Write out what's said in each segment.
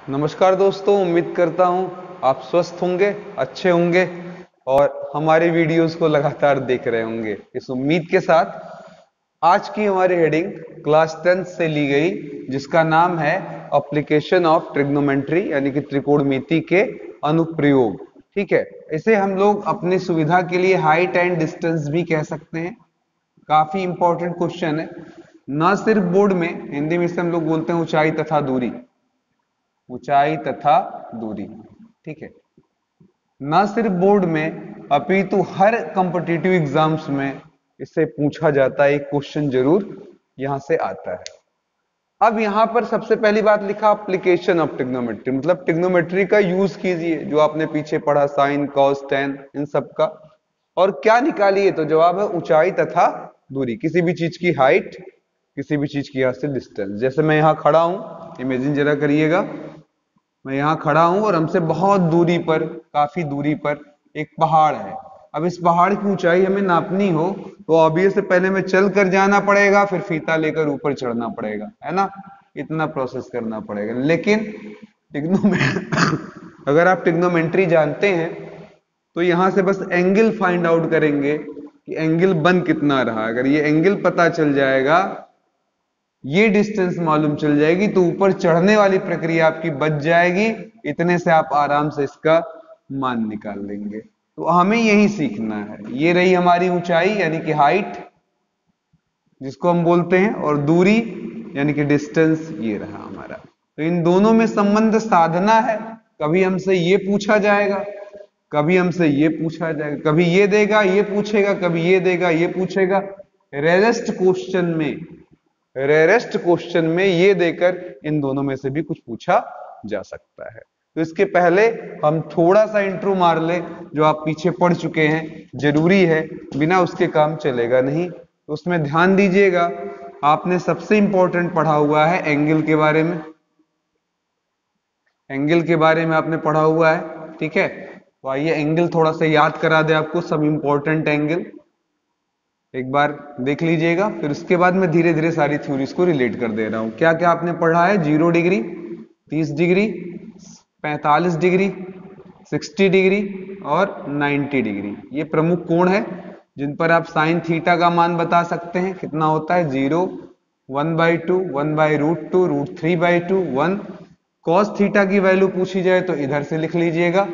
नमस्कार दोस्तों, उम्मीद करता हूँ आप स्वस्थ होंगे, अच्छे होंगे और हमारे वीडियोस को लगातार देख रहे होंगे। इस उम्मीद के साथ आज की हमारी हेडिंग क्लास 10 से ली गई, जिसका नाम है एप्लीकेशन ऑफ ट्रिग्नोमेट्री, यानी कि त्रिकोणमिति के अनुप्रयोग। ठीक है, इसे हम लोग अपनी सुविधा के लिए हाइट एंड डिस्टेंस भी कह सकते हैं। काफी इंपॉर्टेंट क्वेश्चन है। न सिर्फ बोर्ड में, हिंदी में इसे हम लोग बोलते हैं ऊंचाई तथा दूरी, ऊंचाई तथा दूरी। ठीक है, ना सिर्फ बोर्ड में अपितु हर कॉम्पिटिटिव एग्जाम्स में इससे पूछा जाता है, एक क्वेश्चन जरूर यहां से आता है। अब यहां पर सबसे पहली बात लिखा एप्लीकेशन ऑफ ट्रिग्नोमेट्री, मतलब ट्रिग्नोमेट्री का यूज कीजिए, जो आपने पीछे पढ़ा साइन कॉस टेन इन सब का। और क्या निकालिए, तो जवाब है ऊंचाई तथा दूरी, किसी भी चीज की हाइट, किसी भी चीज की यहां से डिस्टेंस। जैसे मैं यहां खड़ा हूं, इमेजिन जरा करिएगा, मैं यहाँ खड़ा हूं और हमसे बहुत दूरी पर, काफी दूरी पर एक पहाड़ है। अब इस पहाड़ की ऊंचाई हमें नापनी हो तो ऑब्वियस से पहले में चल कर जाना पड़ेगा, फिर फीता लेकर ऊपर चढ़ना पड़ेगा, है ना। इतना प्रोसेस करना पड़ेगा। लेकिन अगर आप ट्रिग्नोमेट्री जानते हैं तो यहां से बस एंगल फाइंड आउट करेंगे कि एंगल बन कितना रहा। अगर ये एंगल पता चल जाएगा, ये डिस्टेंस मालूम चल जाएगी, तो ऊपर चढ़ने वाली प्रक्रिया आपकी बच जाएगी। इतने से आप आराम से इसका मान निकाल लेंगे। तो हमें यही सीखना है। ये रही हमारी ऊंचाई यानी कि हाइट, जिसको हम बोलते हैं, और दूरी यानी कि डिस्टेंस ये रहा हमारा। तो इन दोनों में संबंध साधना है। कभी हमसे ये पूछा जाएगा, कभी हमसे ये पूछा जाएगा, कभी ये देगा ये पूछेगा, कभी ये देगा ये पूछेगा। रेरेस्ट क्वेश्चन में ये देकर इन दोनों में से भी कुछ पूछा जा सकता है। तो इसके पहले हम थोड़ा सा इंट्रो मार ले, जो आप पीछे पढ़ चुके हैं, जरूरी है, बिना उसके काम चलेगा नहीं। तो उसमें ध्यान दीजिएगा, आपने सबसे इंपॉर्टेंट पढ़ा हुआ है एंगल के बारे में, एंगल के बारे में आपने पढ़ा हुआ है। ठीक है, तो आइए एंगल थोड़ा सा याद करा दे आपको, सब इंपॉर्टेंट एंगल एक बार देख लीजिएगा। फिर उसके बाद मैं धीरे धीरे सारी थ्योरीज को रिलेट कर दे रहा हूं। क्या क्या आपने पढ़ा है? 0 डिग्री, 30 डिग्री, 45 डिग्री, 60 डिग्री और 90 डिग्री। ये प्रमुख कोण है जिन पर आप साइन थीटा का मान बता सकते हैं। कितना होता है? 0, 1/2, 1/√2, √3/2, 1। कॉस थीटा की वैल्यू पूछी जाए तो इधर से लिख लीजिएगा,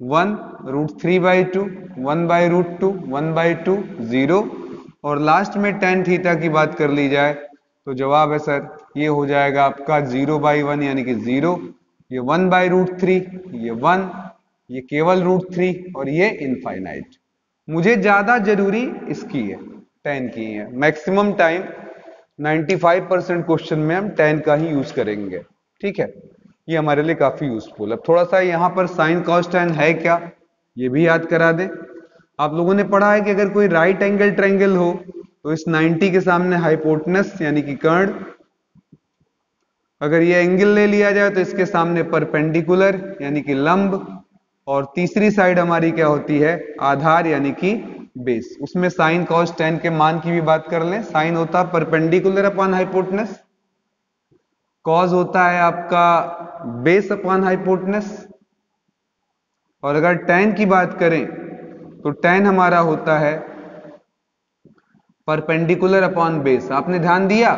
1, √3/2, 1/√2, 1/2, 0। और लास्ट में टेन थीटा की बात कर ली जाए तो जवाब है सर, ये हो जाएगा आपका 0/1 यानी कि 0, ये 1/√3, ये 1, ये केवल √3 और ये इनफाइनाइट। मुझे ज्यादा जरूरी इसकी है, टेन की है। मैक्सिमम टाइम 95% क्वेश्चन में हम टेन का ही यूज करेंगे। ठीक है, ये हमारे लिए काफी यूजफुल है। अब थोड़ा सा यहां पर साइन कॉस टेन है क्या, ये भी याद करा दे। आप लोगों ने पढ़ा है कि अगर कोई राइट एंगल ट्रायंगल हो तो इस 90 के सामने हाइपोटेनस यानी कि कर्ण, अगर ये एंगल ले लिया जाए तो इसके सामने परपेंडिकुलर यानी कि लंब, और तीसरी साइड हमारी क्या होती है? आधार यानी कि बेस। उसमें साइन कॉस टेन के मान की भी बात कर लें। साइन होता है परपेंडिकुलर अपॉन हाइपोटेनस, कॉस होता है आपका बेस अपॉन हाइपोटेनस, और अगर टेन की बात करें तो टेन हमारा होता है परपेंडिकुलर अपॉन बेस। आपने ध्यान दिया,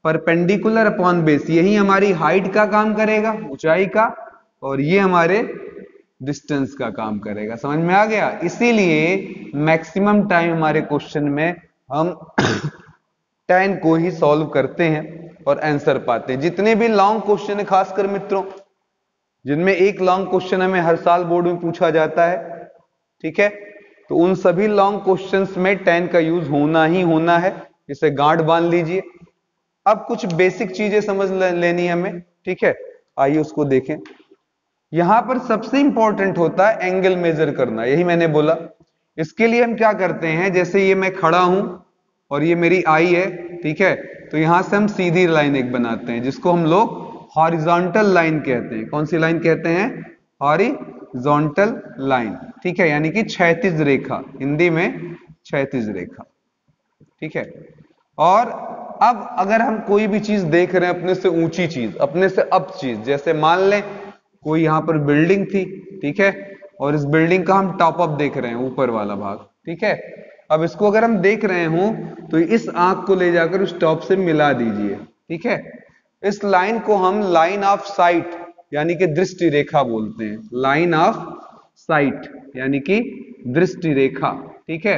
परपेंडिकुलर अपॉन बेस, यही हमारी हाइट का काम करेगा, ऊंचाई का, और ये हमारे डिस्टेंस का काम करेगा। समझ में आ गया? इसीलिए मैक्सिमम टाइम हमारे क्वेश्चन में हम टेन को ही सॉल्व करते हैं और आंसर पाते हैं। जितने भी लॉन्ग क्वेश्चन है, खासकर मित्रों जिनमें एक लॉन्ग क्वेश्चन हमें हर साल बोर्ड में पूछा जाता है, ठीक है, तो उन सभी लॉन्ग क्वेश्चंस में टेन का यूज होना ही होना है। इसे गांठ बांध लीजिए। अब कुछ बेसिक चीजें समझ लेनी है हमें। ठीक है, आइए उसको देखें। यहां पर सबसे इंपॉर्टेंट होता है एंगल मेजर करना, यही मैंने बोला। इसके लिए हम क्या करते हैं, जैसे ये मैं खड़ा हूं और ये मेरी आई है, ठीक है, तो यहां से हम सीधी लाइन एक बनाते हैं, जिसको हम लोग हॉरिजॉन्टल लाइन कहते हैं। कौन सी लाइन कहते हैं? Horizontal line. ठीक है, यानी कि क्षैतिज रेखा, हिंदी में क्षैतिज रेखा। ठीक है, और अब अगर हम कोई भी चीज देख रहे हैं, अपने से ऊंची चीज, अपने से अप चीज, जैसे मान लें कोई यहां पर बिल्डिंग थी, ठीक है, और इस बिल्डिंग का हम टॉप अप देख रहे हैं, ऊपर वाला भाग, ठीक है। अब इसको अगर हम देख रहे हो तो इस आंख को ले जाकर उस टॉप से मिला दीजिए, ठीक है। इस लाइन को हम लाइन ऑफ साइट यानी कि दृष्टि रेखा बोलते हैं, लाइन ऑफ साइट यानी कि दृष्टि रेखा, ठीक है।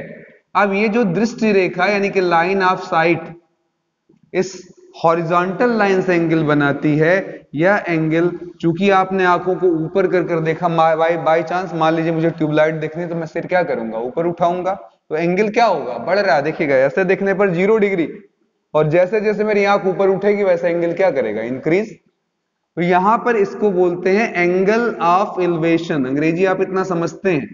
अब ये जो दृष्टि रेखा यानी कि लाइन ऑफ साइट इस हॉरिजॉन्टल लाइन से एंगल बनाती है। यह एंगल, चूंकि आपने आंखों को ऊपर कर कर देखा, बाई चांस मान लीजिए मुझे ट्यूबलाइट देखनी है तो मैं सिर क्या करूंगा, ऊपर उठाऊंगा, तो एंगल क्या होगा, बढ़ रहा है, देखिएगा ऐसे देखने पर 0 डिग्री, और जैसे जैसे मेरी आंख ऊपर उठेगी वैसे एंगल क्या करेगा, इंक्रीज। तो यहां पर इसको बोलते हैं एंगल ऑफ एलिवेशन। अंग्रेजी आप इतना समझते हैं,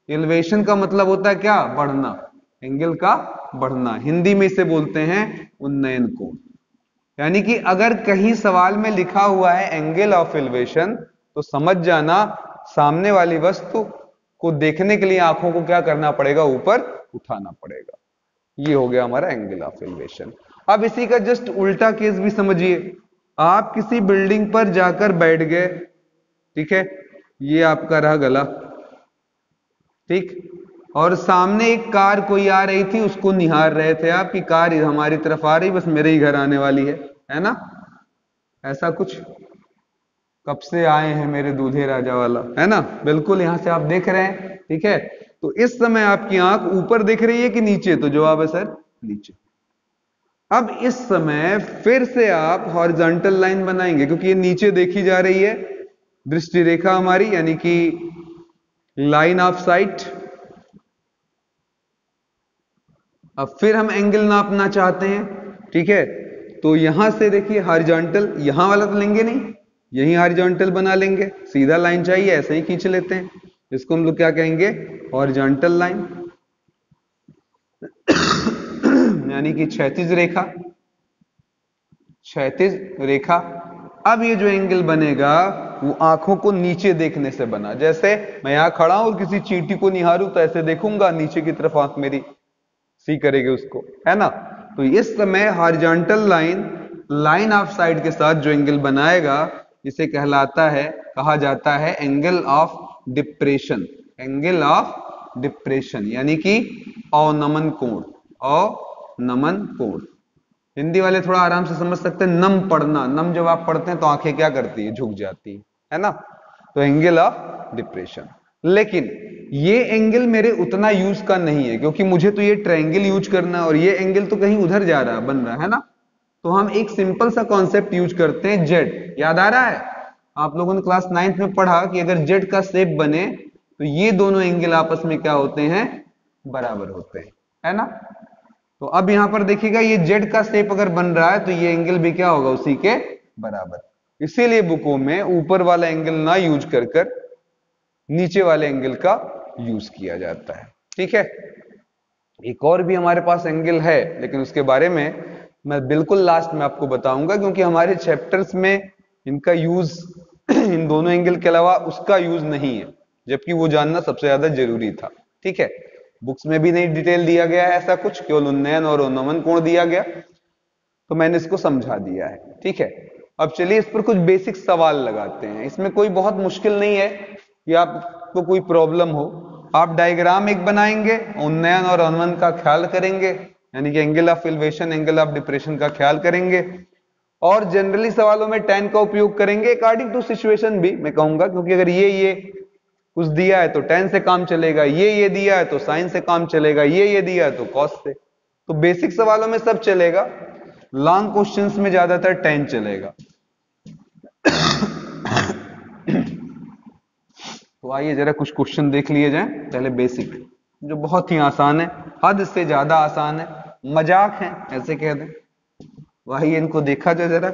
एलिवेशन का मतलब होता है क्या, बढ़ना, एंगल का बढ़ना, हिंदी में इसे बोलते हैं उन्नयन कोण। यानी कि अगर कहीं सवाल में लिखा हुआ है एंगल ऑफ एलिवेशन, तो समझ जाना सामने वाली वस्तु को देखने के लिए आंखों को क्या करना पड़ेगा, ऊपर उठाना पड़ेगा। ये हो गया हमारा एंगल ऑफ एलिवेशन। अब इसी का जस्ट उल्टा केस भी समझिए। आप किसी बिल्डिंग पर जाकर बैठ गए, ठीक है, ये आपका रहा गला, ठीक, और सामने एक कार कोई आ रही थी, उसको निहार रहे थे आप कि कार हमारी तरफ आ रही, बस मेरे ही घर आने वाली है ना, ऐसा कुछ, कब से आए हैं मेरे दूल्हे राजा वाला, है ना, बिल्कुल यहां से आप देख रहे हैं, ठीक है। तो इस समय आपकी आंख ऊपर दिख रही है कि नीचे, तो जवाब है सर नीचे। अब इस समय फिर से आप हॉरिजॉन्टल लाइन बनाएंगे, क्योंकि ये नीचे देखी जा रही है दृष्टि रेखा हमारी, यानी कि लाइन ऑफ साइट। अब फिर हम एंगल नापना चाहते हैं, ठीक है, तो यहां से देखिए हॉरिजॉन्टल, यहां वाला तो लेंगे नहीं, यही हॉरिजॉन्टल बना लेंगे, सीधा लाइन चाहिए ऐसे ही खींच लेते हैं, इसको हम लोग क्या कहेंगे, हॉरिजॉन्टल लाइन यानी कि क्षैतिज रेखा, क्षैतिज रेखा। अब ये जो एंगल बनेगा वो आंखों को नीचे देखने से बना, जैसे मैं यहां खड़ा हूं और किसी चींटी को निहारूं तो ऐसे देखूंगा, नीचे की तरफ आंख मेरी सी करेगी उसको, है ना। तो इस समय horizontal line, line of side के साथ जो एंगल बनाएगा इसे कहलाता है, कहा जाता है angle of depression, angle of depression यानी कि अवनमन कोण, अवनमन कोण। हिंदी वाले थोड़ा आराम से समझ सकते हैं, नम पढ़ना, नम जब आप पढ़ते हैं तो आंखें क्या करती है, झुक जाती है ना, तो एंगल ऑफ डिप्रेशन। लेकिन ये एंगल मेरे उतना यूज का नहीं है, क्योंकि मुझे तो ये ट्रायंगल यूज करना है और ये एंगल तो कहीं उधर जा रहा है, बन रहा है ना। तो हम एक सिंपल सा कॉन्सेप्ट यूज करते हैं, जेड। याद आ रहा है, आप लोगों ने क्लास 9th में पढ़ा कि अगर जेड का शेप बने तो ये दोनों एंगल आपस में क्या होते हैं, बराबर होते हैं, है ना। तो अब यहां पर देखिएगा ये जेड का शेप अगर बन रहा है तो ये एंगल भी क्या होगा, उसी के बराबर। इसीलिए बुकों में ऊपर वाला एंगल ना यूज कर कर नीचे वाले एंगल का यूज किया जाता है, ठीक है। एक और भी हमारे पास एंगल है, लेकिन उसके बारे में मैं बिल्कुल लास्ट में आपको बताऊंगा, क्योंकि हमारे चैप्टर्स में इनका यूज इन दोनों एंगल के अलावा उसका यूज नहीं है, जबकि वो जानना सबसे ज्यादा जरूरी था, ठीक है। बुक्स में भी नहीं डिटेल दिया गया है ऐसा कुछ, केवल उन्नयन और अवनमन कोण दिया गया, तो मैंने इसको समझा दिया है, ठीक है। अब चलिए इस पर कुछ बेसिक सवाल लगाते हैं। इसमें कोई बहुत मुश्किल नहीं है कि आपको कोई प्रॉब्लम हो, आप डायग्राम एक बनाएंगे, उन्नयन और अवनमन का ख्याल करेंगे, यानी कि angle of elevation, angle of depression का ख्याल करेंगे, और जनरली सवालों में tan का उपयोग करेंगे, अकॉर्डिंग टू सिचुएशन भी मैं कहूंगा, क्योंकि अगर ये कुछ दिया है तो tan से काम चलेगा, ये दिया है तो sin से काम चलेगा, ये दिया है तो cos से। तो बेसिक सवालों में सब चलेगा, लॉन्ग क्वेश्चंस में ज्यादातर tan चलेगा। तो आइए जरा कुछ क्वेश्चन देख लिए जाएं, पहले बेसिक, जो बहुत ही आसान है, हद से ज्यादा आसान है, मजाक है ऐसे कह दें। वही इनको देखा जाए जरा।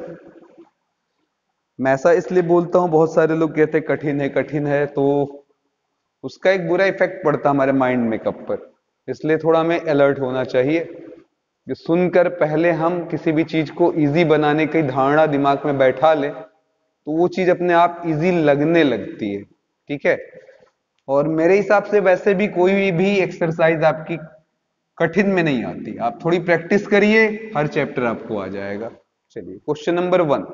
मैं ऐसा इसलिए बोलता हूं, बहुत सारे लोग कहते हैं कठिन है, तो उसका एक बुरा इफेक्ट पड़ता हमारे माइंड मेकअप पर, इसलिए थोड़ा हमें अलर्ट होना चाहिए कि सुनकर पहले हम किसी भी चीज को इजी बनाने की धारणा दिमाग में बैठा ले तो वो चीज अपने आप इजी लगने लगती है, ठीक है। और मेरे हिसाब से वैसे भी कोई भी एक्सरसाइज आपकी कठिन में नहीं आती, आप थोड़ी प्रैक्टिस करिए, हर चैप्टर आपको आ जाएगा। चलिए क्वेश्चन नंबर 1,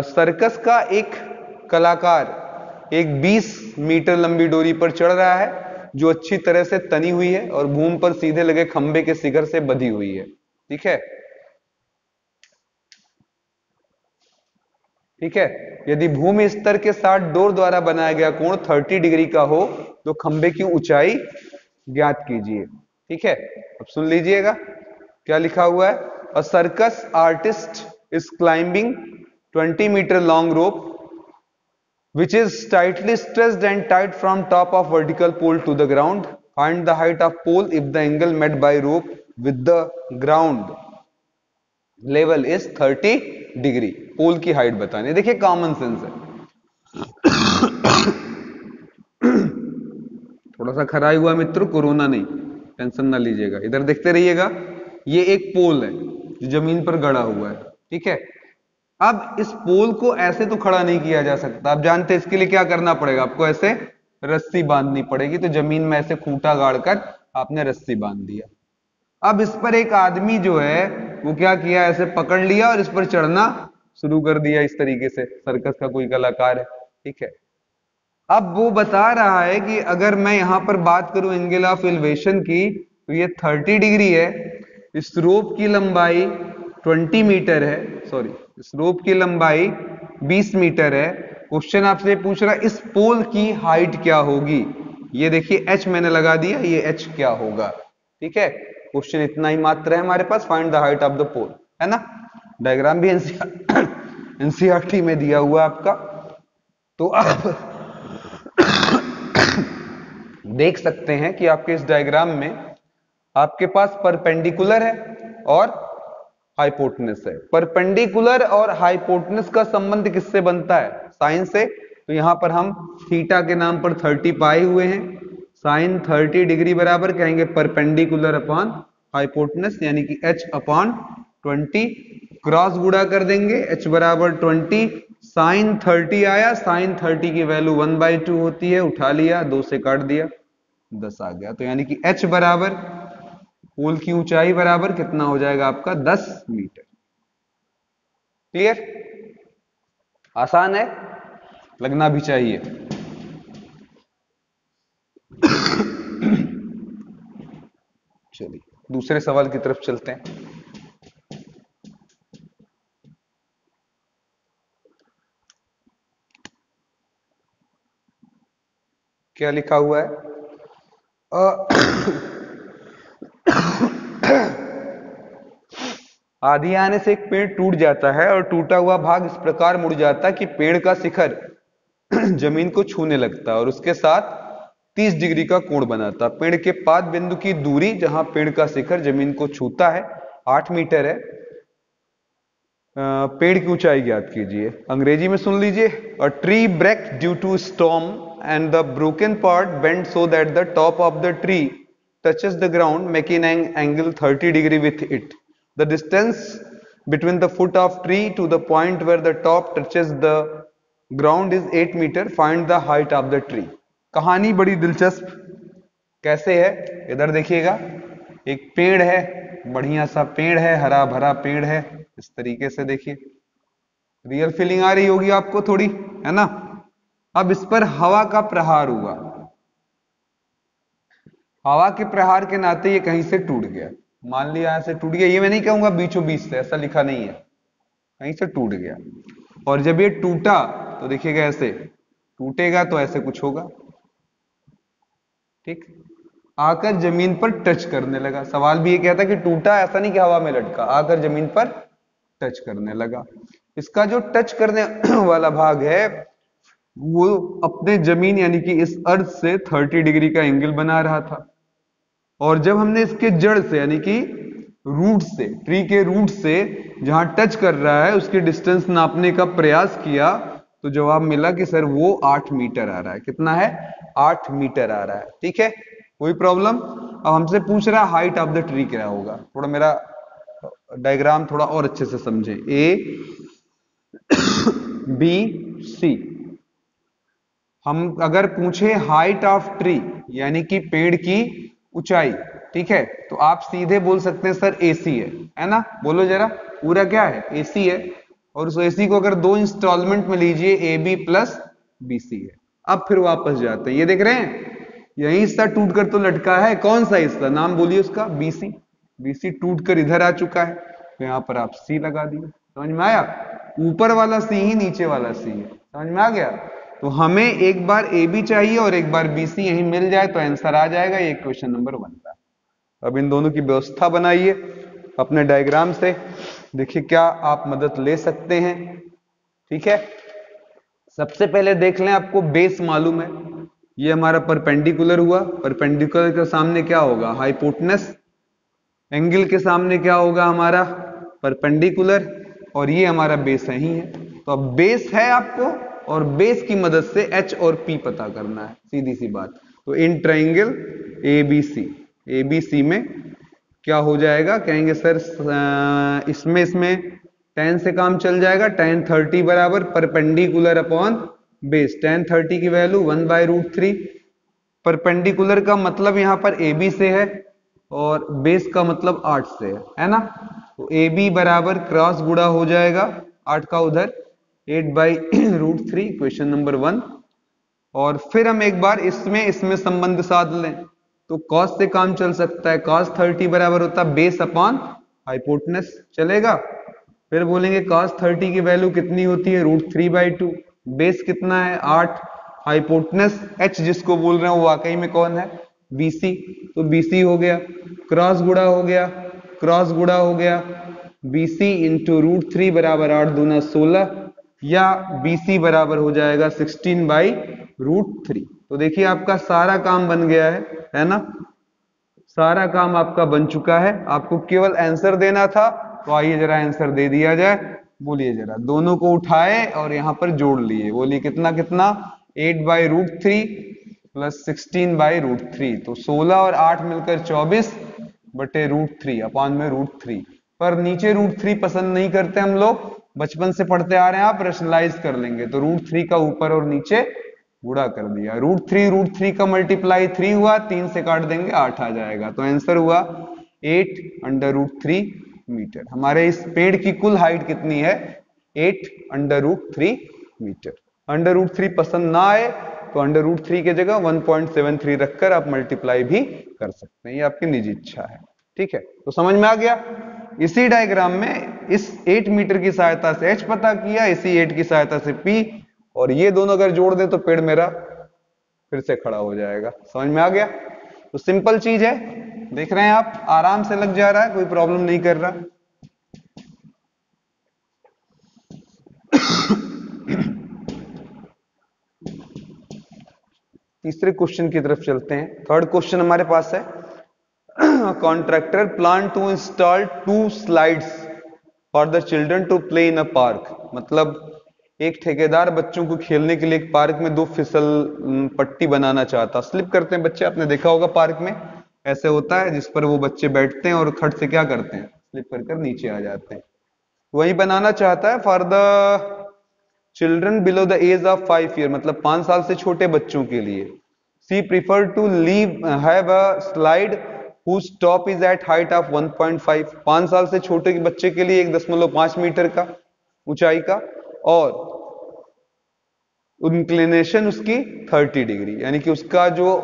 सर्कस का एक कलाकार एक 20 मीटर लंबी डोरी पर चढ़ रहा है जो अच्छी तरह से तनी हुई है और भूमि पर सीधे लगे खंबे के शिखर से बंधी हुई है। ठीक है, ठीक है। यदि भूमि स्तर के साथ डोर द्वारा बनाया गया कोण 30 डिग्री का हो तो खंबे की ऊंचाई ज्ञात कीजिए। ठीक है, अब सुन लीजिएगा क्या लिखा हुआ है। A circus artist is climbing 20 metre long rope which is tightly stressed and tied from top of vertical pole to the ground. Find the height of pole if the angle met by rope with the ground level is 30 डिग्री। Pole की height बतानी। देखिए common sense है, थोड़ा सा खराई हुआ मित्रों, corona नहीं, टेंशन ना लीजिएगा। इधर देखते रहिएगा, ये एक पोल है जो जमीन पर गड़ा हुआ है। ठीक है, अब इस पोल को ऐसे तो खड़ा नहीं किया जा सकता, आप जानते हैं इसके लिए क्या करना पड़ेगा, आपको ऐसे रस्सी बांधनी पड़ेगी। तो जमीन में ऐसे खूंटा गाड़कर आपने रस्सी बांध दिया। अब इस पर एक आदमी जो है वो क्या किया, ऐसे पकड़ लिया और इस पर चढ़ना शुरू कर दिया। इस तरीके से सर्कस का कोई कलाकार है। ठीक है, अब वो बता रहा है कि अगर मैं यहां पर बात करूं एंगल ऑफ एलिवेशन की तो ये 30 डिग्री है। इस रोप की लंबाई 20 मीटर है, सॉरी इस रोप की लंबाई 20 मीटर है। क्वेश्चन आपसे पूछ रहा है इस पोल की हाइट क्या होगी। ये देखिए एच मैंने लगा दिया, ये एच क्या होगा। ठीक है, क्वेश्चन इतना ही मात्र है हमारे पास, find the height of the pole, है ना। डायग्राम भी एनसीईआरटी में दिया हुआ आपका, तो आप देख सकते हैं कि आपके इस डायग्राम में आपके पास परपेंडिकुलर है और हाइपोटेनस है। परपेंडिकुलर और हाइपोटेनस का संबंध किससे बनता है, साइन से। तो यहां पर हम थीटा के नाम पर 30 पाए हुए हैं, साइन 30 डिग्री बराबर कहेंगे परपेंडिकुलर अपॉन हाइपोटेनस, यानी कि h अपॉन 20। क्रॉस गुणा कर देंगे, h बराबर 20, साइन 30 आया, साइन 30 की वैल्यू 1/2 होती है, उठा लिया, 2 से काट दिया, 10 आ गया। तो यानी कि h बराबर पोल की ऊंचाई बराबर कितना हो जाएगा आपका 10 मीटर। क्लियर, आसान है, लगना भी चाहिए। चलिए दूसरे सवाल की तरफ चलते हैं। क्या लिखा हुआ है, आंधी आने से एक पेड़ टूट जाता है और टूटा हुआ भाग इस प्रकार मुड़ जाता है कि पेड़ का शिखर जमीन को छूने लगता है और उसके साथ 30 डिग्री का कोण बनाता है। पेड़ के पाद बिंदु की दूरी जहां पेड़ का शिखर जमीन को छूता है 8 मीटर है। पेड़ की ऊंचाई ज्ञात कीजिए। अंग्रेजी में सुन लीजिए, a tree break due to storm and the broken part bend so that the top of the tree touches the ground making an angle 30 degree with it. The distance between the foot of tree to the point where the top touches the ground is 8 meter. Find the height of the tree. कहानी बड़ी दिलचस्प कैसे है, इधर देखिएगा, एक पेड़ है, बढ़िया सा पेड़ है, हरा भरा पेड़ है, इस तरीके से देखिए, रियल फीलिंग आ रही होगी आपको थोड़ी, है ना। अब इस पर हवा का प्रहार हुआ, हवा के प्रहार के नाते ये कहीं से टूट गया, मान लिया यहां से टूट गया, ये मैं नहीं कहूंगा बीचों बीच से, ऐसा लिखा नहीं है, कहीं से टूट गया। और जब ये टूटा तो देखिएगा ऐसे टूटेगा तो ऐसे कुछ होगा, ठीक, आकर जमीन पर टच करने लगा। सवाल भी ये कहता है कि टूटा, ऐसा नहीं कि हवा में लटका, आकर जमीन पर टच करने लगा। इसका जो टच करने वाला भाग है वो अपने जमीन यानी कि इस अर्थ से 30 डिग्री का एंगल बना रहा था। और जब हमने इसके जड़ से यानी कि रूट से, ट्री के रूट से जहां टच कर रहा है उसकी डिस्टेंस नापने का प्रयास किया तो जवाब मिला कि सर वो 8 मीटर आ रहा है। कितना है, 8 मीटर आ रहा है। ठीक है, कोई प्रॉब्लम। अब हमसे पूछ रहा है हाइट ऑफ द ट्री क्या होगा। थोड़ा मेरा डायग्राम थोड़ा और अच्छे से समझे। ए बी सी, हम अगर पूछे हाइट ऑफ ट्री यानी कि पेड़ की ऊंचाई, ठीक है। तो आप सीधे बोल सकते हैं सर एसी है ना, बोलो जरा पूरा क्या है, एसी है। और उस एसी को अगर दो इंस्टॉलमेंट में लीजिए, A B plus B C है। अब फिर वापस जाते हैं, ये देख रहे हैं यही हिस्सा टूट कर तो लटका है, कौन सा हिस्सा, नाम बोलिए उसका, बीसी। बीसी टूट कर इधर आ चुका है, तो यहां पर आप सी लगा दिए। समझ में आया, ऊपर वाला सी ही नीचे वाला सी है, समझ में आ गया। तो हमें एक बार ए बी चाहिए और एक बार बी सी यही मिल जाए तो आंसर आ जाएगा। ये क्वेश्चन नंबर 1 था। अब इन दोनों की व्यवस्था बनाइए अपने डायग्राम से, देखिए क्या आप मदद ले सकते हैं, ठीक है। सबसे पहले देख लें, आपको बेस मालूम है, ये हमारा परपेंडिकुलर हुआ, परपेंडिकुलर के सामने क्या होगा, हाइपोटेनस। एंगल के सामने क्या होगा हमारा, परपेंडिकुलर। और ये हमारा बेस ही है। तो अब बेस है आपको, और बेस की मदद से एच और पी पता करना है, सीधी सी बात। तो इन ट्राइंगल एबीसी में क्या हो जाएगा, कहेंगे सर इसमें tan से काम चल जाएगा, tan 30 बराबर परपेंडिकुलर अपॉन बेस। tan 30 की वैल्यू 1/√3। परपेंडिकुलर का मतलब यहां पर ए बी से है, और बेस का मतलब 8 से है ना। तो ए बी बराबर क्रॉस गुणा हो जाएगा 8 का उधर, 8/√3, क्वेश्चन नंबर 1। और फिर हम एक बार इसमें संबंध साध लें, तो cos से काम चल सकता है, cos 30 बराबर होता है बेस अपॉन हाइपोटेनस, चलेगा। फिर बोलेंगे cos 30 की वैल्यू कितनी होती है, √3/2। बेस कितना है 8, हाइपोटेनस h जिसको बोल रहे हैं वो वाकई में कौन है, BC। तो BC हो गया, क्रॉस गुणा हो गया, क्रॉस गुणा हो गया, BC इंटू √3 बराबर 8 दूना 16, या BC बराबर हो जाएगा 16/√3। तो देखिए आपका सारा काम बन गया है ना, सारा काम आपका बन चुका है। आपको केवल आंसर देना था, तो आइए जरा आंसर दे दिया जाए। बोलिए जरा, दोनों को उठाए और यहां पर जोड़ लिए, बोलिए कितना कितना, 8/√3 प्लस 16/√3। तो 16 और 8 मिलकर 24/√3 अपॉन में √3। पर नीचे √3 पसंद नहीं करते हम लोग, बचपन से पढ़ते आ रहे हैं, आप रैशनलाइज कर लेंगे। तो √3 का ऊपर और नीचे गुणा कर दिया, √3 का मल्टीप्लाई 3 हुआ, 3 से काट देंगे 8 आ जाएगा। तो आंसर हुआ 8/√3 मीटर। हमारे इस पेड़ की कुल हाइट कितनी है, 8/√3 मीटर। √3 पसंद ना आए तो √3 की जगह 1.73 रखकर आप मल्टीप्लाई भी कर सकते हैं, ये आपकी निजी इच्छा है, ठीक है। तो समझ में आ गया। इसी डायग्राम में इस 8 मीटर की सहायता से h पता किया, इसी 8 की सहायता से p, और ये दोनों अगर जोड़ दें तो पेड़ मेरा फिर से खड़ा हो जाएगा। समझ में आ गया। तो सिंपल चीज है, देख रहे हैं आप, आराम से लग जा रहा है, कोई प्रॉब्लम नहीं कर रहा। तीसरे क्वेश्चन की तरफ चलते हैं। थर्ड क्वेश्चन हमारे पास है, contractor plan to install 2 slides for the children to play in a park. मतलब एक ठेकेदार बच्चों को खेलने के लिए एक पार्क में 2 फिसल पट्टी बनाना चाहता। स्लिप करते हैं बच्चे, आपने देखा होगा पार्क में ऐसे होता है, जिस पर वो बच्चे बैठते हैं और खट से क्या करते हैं, स्लिप कर नीचे आ जाते हैं। वही बनाना चाहता है for the children below the age of 5 year, मतलब 5 साल से छोटे बच्चों के लिए। She prefer to leave have a slide whose top is at height of 1.5, 5 साल से छोटे के बच्चे के लिए 1.5 मीटर का ऊंचाई का, और इंक्लिनेशन उसकी 30 डिग्री, यानी कि उसका जो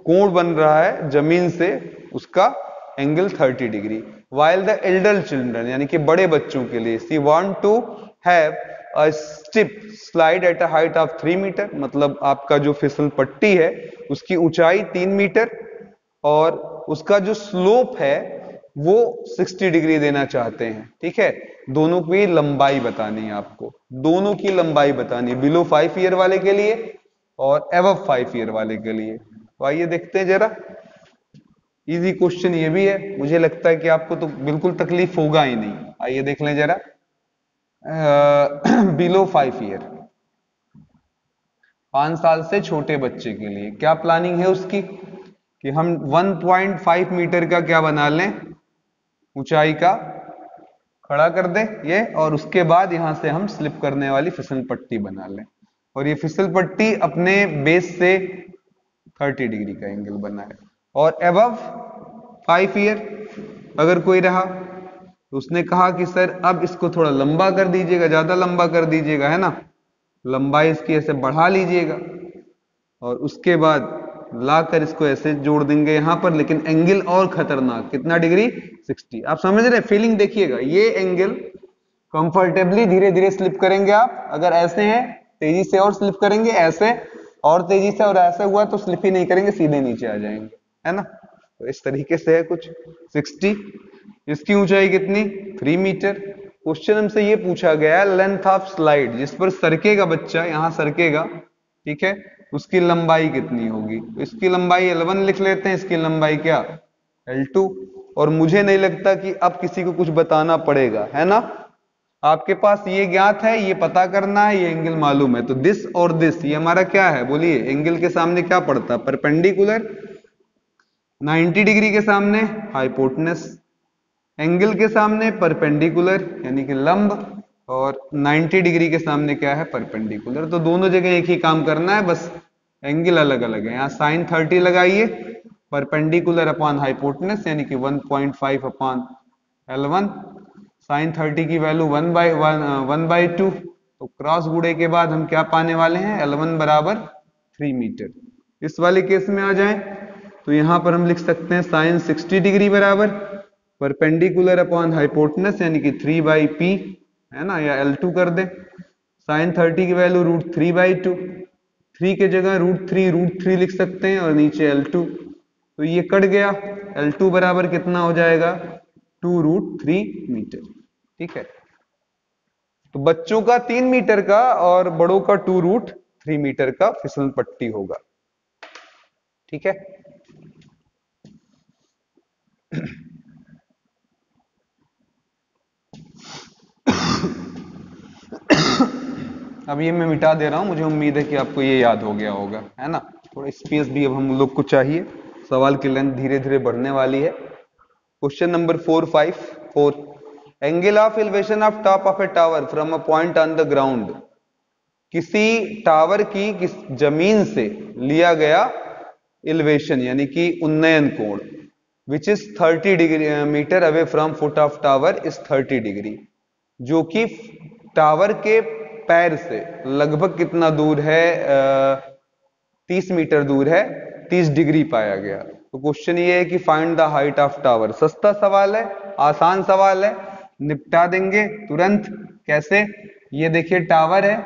कोण बन रहा है जमीन से उसका angle 30 degree. while the elder children, यानी कि बड़े बच्चों के लिए, she want to have a steep slide at a height of 3 metre, मतलब आपका जो फिसल पट्टी है उसकी ऊंचाई 3 मीटर और उसका जो स्लोप है वो 60 डिग्री देना चाहते हैं, ठीक है। दोनों की लंबाई बतानी है आपको, दोनों की लंबाई बतानी है, बिलो 5 ईयर वाले के लिए और एबव 5 ईयर वाले के लिए। तो आइए देखते हैं जरा। इजी क्वेश्चन ये भी है, मुझे लगता है कि आपको तो बिल्कुल तकलीफ होगा ही नहीं। आइए देख लें जरा। बिलो 5 ईयर, 5 साल से छोटे बच्चे के लिए क्या प्लानिंग है उसकी, कि हम 1.5 मीटर का क्या बना लें, ऊंचाई का खड़ा कर दें ये, और उसके बाद यहां से हम स्लिप करने वाली फिसल पट्टी बना लें, और ये फिसल पट्टी अपने बेस से 30 डिग्री का एंगल बनाए। और अबव 5 ईयर अगर कोई रहा तो उसने कहा कि सर अब इसको थोड़ा लंबा कर दीजिएगा, ज्यादा लंबा कर दीजिएगा, है ना, लंबाई इसकी ऐसे बढ़ा लीजिएगा और उसके बाद लाकर इसको ऐसे जोड़ देंगे यहां पर, लेकिन एंगल और खतरनाक, कितना डिग्री, 60। आप समझ रहे हैं, फीलिंग देखिएगा, ये एंगल कंफर्टेबली धीरे धीरे स्लिप करेंगे आप, अगर ऐसे हैं तेजी से और स्लिप करेंगे, ऐसे और तेजी से, और ऐसे हुआ तो स्लिप ही नहीं करेंगे, सीधे नीचे आ जाएंगे, है ना। तो इस तरीके से है कुछ 60। इसकी ऊंचाई कितनी, 3 मीटर। क्वेश्चन हमसे ये पूछा गया लेंथ ऑफ स्लाइड, जिस पर सरकेगा बच्चा, यहां सरकेगा, ठीक है, उसकी लंबाई कितनी होगी। तो इसकी लंबाई L1 लिख लेते हैं, इसकी लंबाई क्या, L2। और मुझे नहीं लगता कि अब किसी को कुछ बताना पड़ेगा, है ना। आपके पास ये ज्ञात है, ये पता करना है, ये एंगल मालूम है। तो दिस और दिस ये हमारा क्या है, बोलिए, एंगल के सामने क्या पड़ता है, परपेंडिकुलर। 90 डिग्री के सामने हाइपोटेनस, एंगल के सामने परपेंडिकुलर यानी कि लंब, और 90 डिग्री के सामने क्या है, परपेंडिकुलर। तो दोनों जगह एक ही काम करना है, बस एंगल अलग अलग है। यहाँ साइन 30 लगाइए, परपेंडिकुलर अपॉन हाइपोटेनस यानी कि 1.5 अपॉन L1। साइन 30 की वैल्यू 1/2, तो क्रॉस गुणे के बाद हम क्या पाने वाले हैं, L1 बराबर 3 मीटर। इस वाले केस में आ जाएं तो यहां पर हम लिख सकते हैं साइन 60 डिग्री बराबर परपेंडिकुलर अपॉन हाइपोटेनस यानी कि 3/p, है ना, या L2 कर दे। साइन 30 की वैल्यू √3/2, 3 के जगह √3 लिख सकते हैं और नीचे L2, तो ये कट गया। L2 बराबर कितना हो जाएगा, 2√3 मीटर, ठीक है। तो बच्चों का 3 मीटर का और बड़ों का 2√3 मीटर का फिसल पट्टी होगा, ठीक है। अब ये मैं मिटा दे रहा हूं, मुझे उम्मीद है कि आपको ये याद हो गया होगा, है ना। थोड़ा स्पेस भी अब हम लोग को चाहिए, सवाल की लेंथ धीरे धीरे बढ़ने वाली है। Question number 4 angle of elevation of top of A tower from a point on the ground. किसी टावर की जमीन से लिया गया एलिवेशन यानी कि उन्नयन कोण, which is 30 degree metre away from foot of tower is 30 degree, जो कि टावर के पैर से लगभग कितना दूर है, 30 मीटर दूर है, 30 डिग्री पाया गया। तो क्वेश्चन ये है कि find the height of tower. सस्ता सवाल है, आसान सवाल है, निपटा देंगे तुरंत। कैसे, ये देखिए टावर है,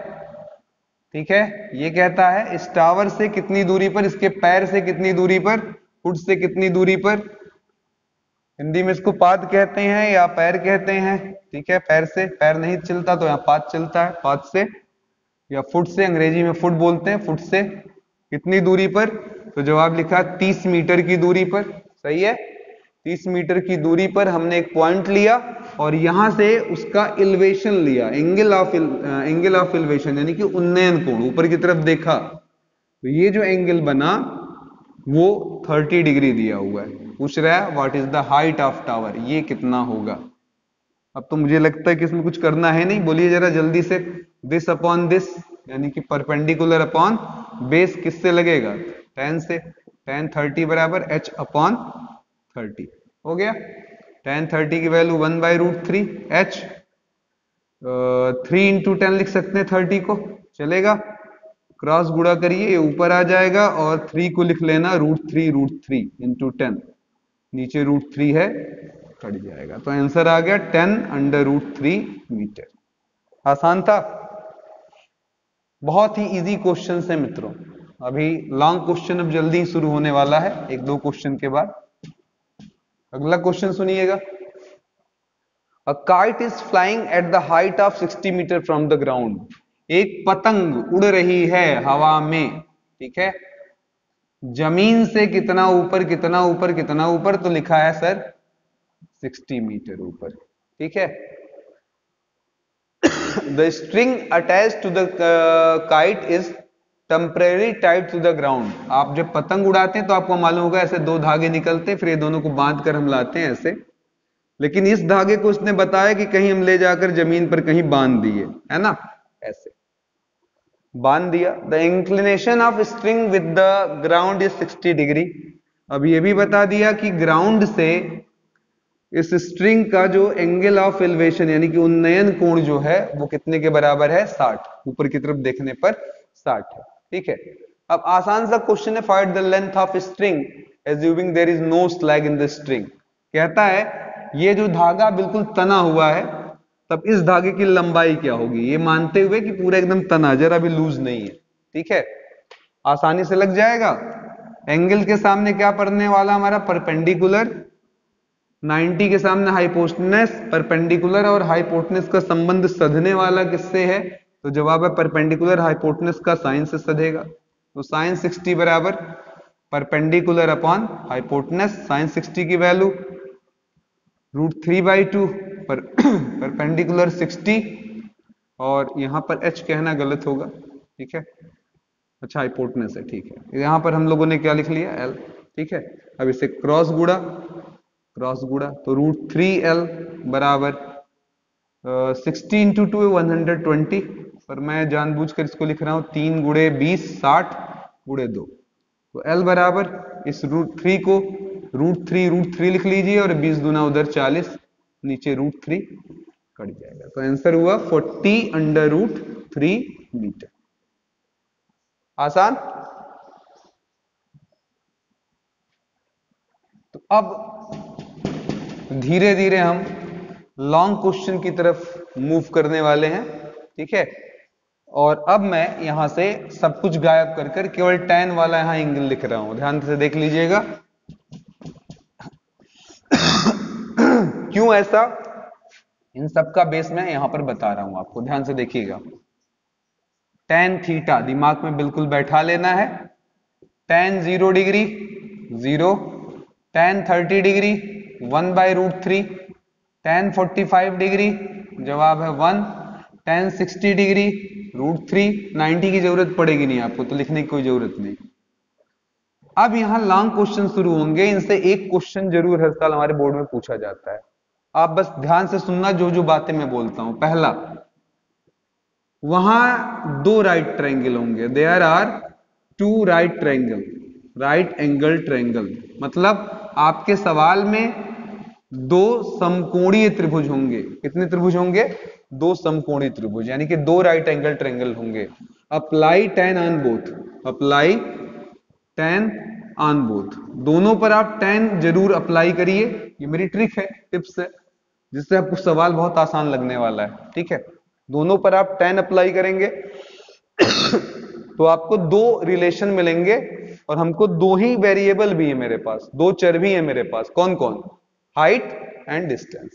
ठीक है, ये कहता है इस टावर से कितनी दूरी पर, इसके पैर से कितनी दूरी पर, फुट से कितनी दूरी पर, हिंदी में इसको पाद कहते हैं या पैर कहते हैं, ठीक है। पैर से, पैर नहीं चलता तो यहाँ पाद चलता है, पाद से या फुट से, अंग्रेजी में फुट बोलते हैं, फुट से कितनी दूरी पर। तो जवाब लिखा 30 मीटर की दूरी पर, सही है। 30 मीटर की दूरी पर हमने एक पॉइंट लिया और यहां से उसका एलिवेशन लिया, एंगल ऑफ एलिवेशन यानी कि उन्नयन कोण, ऊपर की तरफ देखा तो ये जो एंगल बना वो 30 डिग्री दिया हुआ है। पूछ रहा है what is the height of tower, ये कितना होगा। अब तो मुझे लगता है कि इसमें कुछ करना है नहीं, बोलिए जरा जल्दी से। दिस अपॉन दिस यानी कि परपेंडिकुलर अपॉन बेस किससे लगेगा, tan से। tan 30 बराबर h अपॉन 30 हो गया। tan 30 की वैल्यू 1/√3 h, 3 × 10 लिख सकते हैं 30 को, चलेगा। क्रॉस गुणा करिए, ये ऊपर आ जाएगा और 3 को लिख लेना √3 × 10, नीचे √3 है, कट जाएगा। तो आंसर आ गया 10√3 मीटर। आसान था, बहुत ही इजी क्वेश्चन है मित्रों। अभी लॉन्ग क्वेश्चन अब जल्दी ही शुरू होने वाला है, 1-2 क्वेश्चन के बाद। अगला क्वेश्चन सुनिएगा। A kite is flying at the height of 60 metre from the ground. एक पतंग उड़ रही है हवा में, ठीक है, जमीन से कितना ऊपर, कितना ऊपर, कितना ऊपर, तो लिखा है सर 60 मीटर ऊपर, ठीक है। The string attached to the kite is temporarily tied to the ground। आप जब पतंग उड़ाते हैं तो आपको मालूम होगा ऐसे 2 धागे निकलते हैं, फिर ये दोनों को बांध कर हम लाते हैं ऐसे, लेकिन इस धागे को उसने बताया कि कहीं हम ले जाकर जमीन पर कहीं बांध दिए, है ना, ऐसे बांध दिया। The inclination of string with the ground is 60 degree. अब ये भी बता दिया कि ग्राउंड से इस स्ट्रिंग का जो एंगल ऑफ एलिवेशन यानी कि उन्नयन कोण जो है वो कितने के बराबर है, 60। ऊपर की तरफ देखने पर 60 है। ठीक है, अब आसान सा क्वेश्चन है, find the length of string assuming there is no slack in the string. कहता है ये जो धागा बिल्कुल तना हुआ है, तब इस धागे की लंबाई क्या होगी, ये मानते हुए कि पूरा एकदम तना, जरा भी लूज नहीं है। ठीक है, आसानी से लग जाएगा। एंगल के सामने क्या पड़ने वाला हमारा, परपेंडिकुलर। 90 के सामने हाइपोटेनस, परपेंडिकुलर और हाइपोटेनस का संबंध सधने वाला किससे है, तो जवाब है परपेंडिकुलर हाइपोटेनस का साइन से सधेगा। तो साइन 60 बराबर परपेंडिकुलर अपॉन हाइपोटेनस, साइन 60 की वैल्यू √3/2 पर परपेंडिकुलर 60, और यहां पर h कहना गलत होगा। ठीक है, अच्छा हाइपोटेनस है, ठीक है। यहां पर हम लोगों ने क्या लिख लिया, l। ठीक है, अब इसे क्रॉस गुड़ा, तो √3l बराबर 60 इंटू 2 120, पर मैं जानबूझकर इसको लिख रहा हूं 3 गुड़े 20, 60 गुड़े 2। तो l बराबर इस √3 को √3 लिख लीजिए, और 20 दूना उधर 40, नीचे √3 कट जाएगा। तो आंसर हुआ 40√3 मीटर। आसान। तो अब धीरे धीरे हम लॉन्ग क्वेश्चन की तरफ मूव करने वाले हैं। ठीक है, और अब मैं यहां से सब कुछ गायब कर कर केवल tan वाला यहां एंगल लिख रहा हूं, ध्यान से देख लीजिएगा। क्यों ऐसा, इन सब का बेस मैं यहां पर बता रहा हूं आपको, ध्यान से देखिएगा। tan थीटा दिमाग में बिल्कुल बैठा लेना है। tan 0 degree 0, tan 30 degree 1/√3, tan 45 degree जवाब है 1, tan 60 डिग्री √3। 90 की जरूरत पड़ेगी नहीं आपको, तो लिखने की कोई जरूरत नहीं। अब यहां लॉन्ग क्वेश्चन शुरू होंगे, इनसे एक क्वेश्चन जरूर हर साल हमारे बोर्ड में पूछा जाता है। आप बस ध्यान से सुनना जो जो बातें मैं बोलता हूं। पहला, वहां 2 राइट ट्रायंगल होंगे, there are 2 right triangle, right angle triangle. मतलब आपके सवाल में 2 समकोणीय त्रिभुज होंगे। कितने त्रिभुज होंगे, 2 समकोणीय त्रिभुज, यानी कि 2 राइट एंगल ट्रायंगल होंगे। Apply tan on both, apply tan on both, दोनों पर आप tan जरूर अप्लाई करिए। ये मेरी ट्रिक है, टिप्स है, जिससे आपको सवाल बहुत आसान लगने वाला है। ठीक है, दोनों पर आप tan अप्लाई करेंगे तो आपको 2 रिलेशन मिलेंगे, और हमको 2 ही वेरिएबल भी है मेरे पास, 2 चर भी है मेरे पास। कौन कौन, हाइट एंड डिस्टेंस,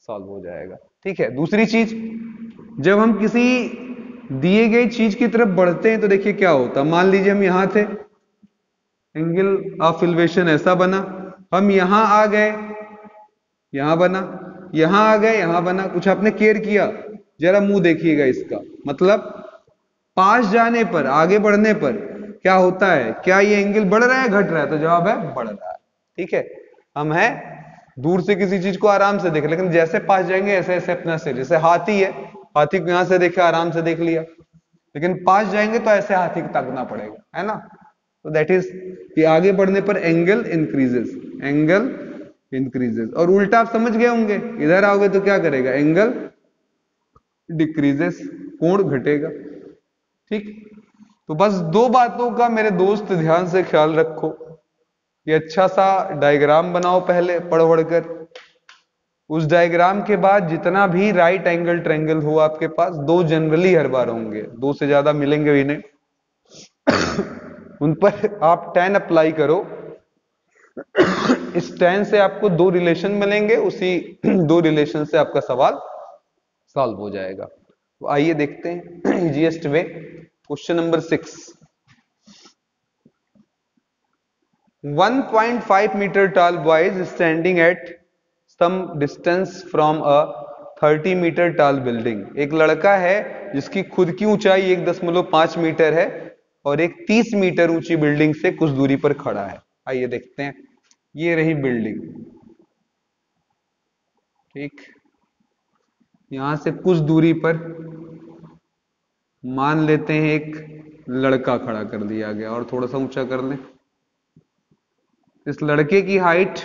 सॉल्व हो जाएगा। ठीक है, दूसरी चीज, जब हम किसी दिए गई चीज की तरफ बढ़ते हैं तो देखिए क्या होता है। मान लीजिए हम यहां थे, एंगल ऑफ एलिवेशन ऐसा बना, हम यहां आ गए, यहां बना, यहां आ गए, यहां बना। कुछ आपने केयर किया, जरा मुंह देखिएगा इसका। मतलब पास जाने पर, आगे बढ़ने पर क्या होता है, क्या ये एंगल बढ़ रहा है घट रहा है, तो जवाब है बढ़ रहा है। ठीक है, हम हैं दूर से किसी चीज को आराम से देख, लेकिन जैसे पास जाएंगे ऐसे ऐसे अपना सिर, जैसे हाथी है, हाथी को यहां से देखा, आराम से देख लिया, लेकिन पास जाएंगे तो ऐसे हाथी को ताकना पड़ेगा, है ना। तो दैट इज कि आगे बढ़ने पर एंगल इंक्रीजेस, एंगल इंक्रीजेस। और उल्टा आप समझ गए होंगे, इधर आओगे तो क्या करेगा, एंगल डिक्रीजेस, कोण घटेगा। ठीक, तो बस 2 बातों का मेरे दोस्त ध्यान से ख्याल रखो। ये अच्छा सा डायग्राम बनाओ पहले पढ़ पढ़कर, उस डायग्राम के बाद जितना भी राइट एंगल ट्रायंगल हो आपके पास, 2 जनरली हर बार होंगे, 2 से ज्यादा मिलेंगे भी नहीं उन पर आप tan अप्लाई करो, इस tan से आपको 2 रिलेशन मिलेंगे, उसी 2 रिलेशन से आपका सवाल सॉल्व हो जाएगा। तो आइए देखते हैं easiest way. Question number 6, 1.5 meter tall boy is standing at some distance from a 30 meter tall building। एक लड़का है जिसकी खुद की ऊंचाई 1.5 मीटर है, और एक 30 मीटर ऊंची बिल्डिंग से कुछ दूरी पर खड़ा है। आइए देखते हैं, ये रही बिल्डिंग। ठीक, यहां से कुछ दूरी पर मान लेते हैं एक लड़का खड़ा कर दिया गया, और थोड़ा सा ऊंचा कर लें। इस लड़के की हाइट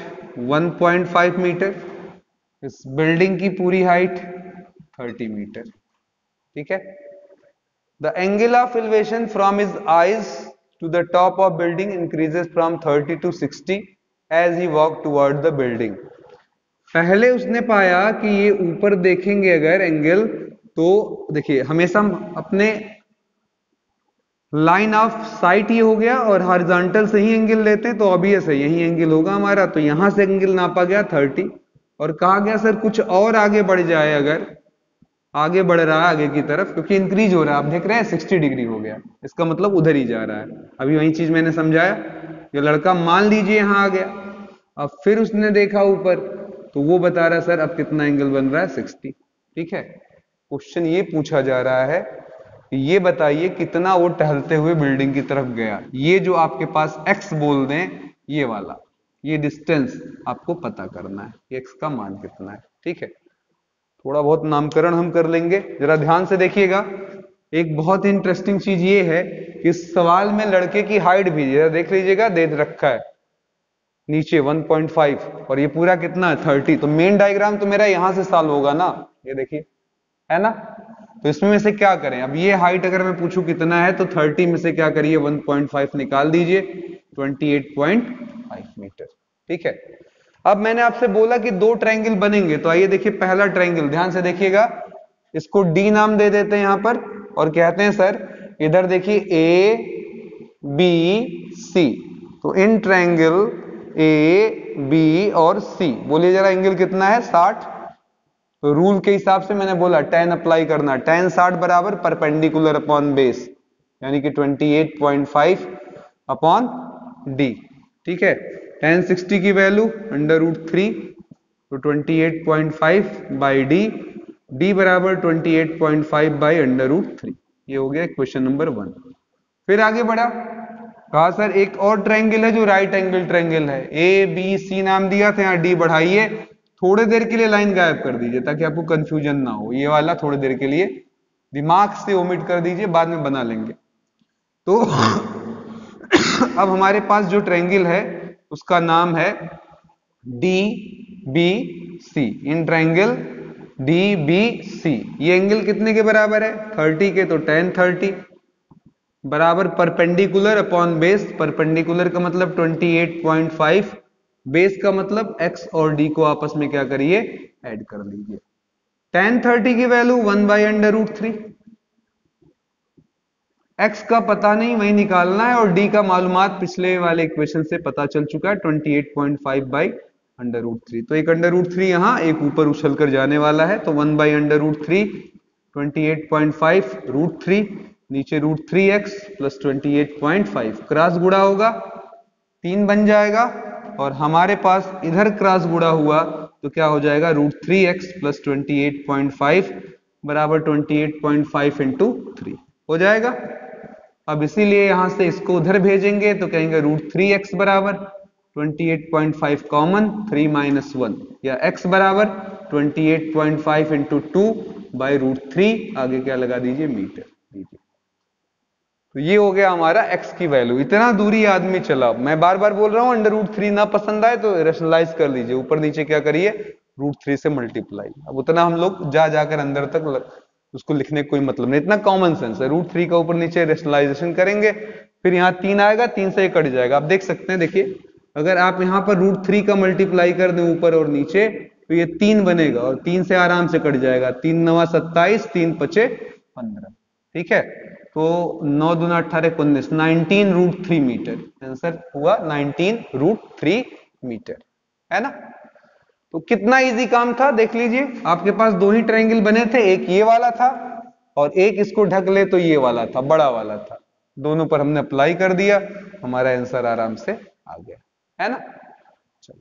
1.5 मीटर, इस बिल्डिंग की पूरी हाइट 30 मीटर। ठीक है। The angle of elevation from his eyes to the top of building increases from 30 to 60 as he walk toward the building. पहले उसने पाया कि ये ऊपर देखेंगे अगर एंगल, तो देखिए हमेशा अपने लाइन ऑफ साइट ये हो गया और हॉरिजॉन्टल से ही एंगल लेते हैं, तो ऑब्वियस है यही एंगल होगा हमारा। तो यहां से एंगल नापा गया 30 और कहा गया सर कुछ और आगे बढ़ जाए, अगर आगे बढ़ रहा है आगे की तरफ, क्योंकि इंक्रीज हो रहा है, आप देख रहे हैं 60 डिग्री हो गया, इसका मतलब उधर ही जा रहा है। अभी वही चीज मैंने समझाया, ये लड़का मान लीजिए यहां आ गया, अब फिर उसने देखा ऊपर तो वो बता रहा है सर अब कितना एंगल बन रहा है 60। ठीक है। क्वेश्चन ये पूछा जा रहा है कि ये बताइए कितना वो टहलते हुए बिल्डिंग की तरफ गया। ये जो आपके पास एक्स बोल दें, ये वाला, ये डिस्टेंस आपको पता करना है, एक्स का मान कितना है। ठीक है। थोड़ा बहुत नामकरण हम कर लेंगे, जरा ध्यान से देखिएगा। एक बहुत इंटरेस्टिंग चीज ये है कि इस सवाल में लड़के की हाइट भी जरा देख लीजिएगा, दे रखा है नीचे 1.5 और ये पूरा कितना है 30। तो मेन डायग्राम तो मेरा यहां से सॉल्व होगा ना, ये देखिए, है ना। तो इसमें में से क्या करें, अब ये हाइट अगर मैं पूछूं कितना है, तो 30 में से क्या करिए 1.5 निकाल दीजिए, 28.5 मीटर। ठीक है। अब मैंने आपसे बोला कि दो ट्रायंगल बनेंगे, तो आइए देखिए पहला ट्रायंगल, ध्यान से देखिएगा, इसको डी नाम दे देते हैं यहां पर और कहते हैं सर इधर देखिए ए बी सी। तो इन ट्रायंगल ए बी और सी बोलिए जरा एंगल कितना है 60। तो रूल के हिसाब से मैंने बोला tan अप्लाई करना, tan 60 बराबर परपेंडिकुलर अपॉन बेस, यानी कि 28.5 अपॉन डी। ठीक है। tan 60 की वैल्यू √3, तो 28.5 बाई डी, डी बराबर 28.5 बाई √3। ये हो गया क्वेश्चन नंबर 1। फिर आगे बढ़ा, कहा सर एक और ट्रायंगल है जो राइट एंगल ट्रायंगल है, ए बी सी नाम दिया था, यहाँ डी बढ़ाइए, थोड़े देर के लिए लाइन गायब कर दीजिए ताकि आपको कंफ्यूजन ना हो, ये वाला थोड़ी देर के लिए दिमाग से ओमिट कर दीजिए, बाद में बना लेंगे। तो अब हमारे पास जो ट्रायंगल है उसका नाम है D B C. In triangle D B C ये एंगल कितने के बराबर है 30 के, तो tan 30 बराबर परपेंडिकुलर अपॉन बेस, परपेंडिकुलर का मतलब 28.5, बेस का मतलब x और d को आपस में क्या करिए ऐड कर लीजिए। tan 30 की वैल्यू 1/√3, x का पता नहीं वही निकालना है और d का मालूमात पिछले वाले इक्वेशन से पता चल चुका है 28.5/√3। तो एक √3 यहां एक ऊपर उछल कर जाने वाला है, तो 1/√3 28.5 √3 नीचे √3x प्लस 28.5 क्रॉस गुणा होगा 3 बन जाएगा, और हमारे पास इधर क्रॉस गुणा हुआ तो क्या हो जाएगा √3x प्लस 28.5 बराबर 28.5 इंटू 3 हो जाएगा। अब इसीलिए यहां से इसको उधर भेजेंगे तो कहेंगे √3x बराबर 28.5 कॉमन 3 माइनस 1, या x बराबर 28.5 इंटू 2 बाई √3, आगे क्या लगा दीजिए मीटर दीजिए। तो ये हो गया हमारा x की वैल्यू। इतना दूरी आदमी चला, मैं बार बार बोल रहा हूं √3 ना पसंद आए तो रेशनलाइज कर लीजिए, ऊपर नीचे क्या करिए √3 से मल्टीप्लाई। अब उतना हम लोग जा जाकर अंदर तक उसको लिखने का कोई मतलब नहीं, इतना कॉमन सेंस है। √3 का ऊपर नीचे रेशनलाइजेशन करेंगे, फिर यहाँ 3 आएगा, 3 से कट जाएगा। आप देख सकते हैं, देखिए अगर आप यहाँ पर √3 का मल्टीप्लाई कर दें ऊपर और नीचे तो ये 3 बनेगा और 3 से आराम से कट जाएगा, 3 9 27, 3 5 15। ठीक है। तो 9 दूना 18 19, 19√3 मीटर आंसर हुआ, 19√3 मीटर, है ना। तो कितना इजी काम था देख लीजिए, आपके पास दो ही ट्रायंगल बने थे, एक ये वाला था और एक इसको ढक ले तो ये वाला था, बड़ा वाला था। दोनों पर हमने अप्लाई कर दिया, हमारा आंसर आराम से आ गया, है ना। चलो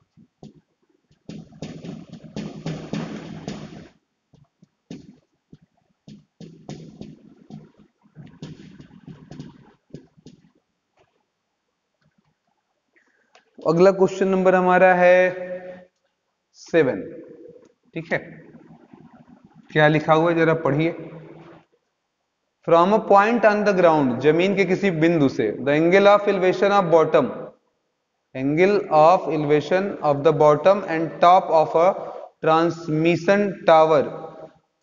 अगला क्वेश्चन नंबर हमारा है 7। ठीक है। क्या लिखा हुआ है जरा पढ़िए। From a point on the ground, जमीन के किसी बिंदु से, the angle of elevation of bottom angle of elevation of the bottom and top of a transmission tower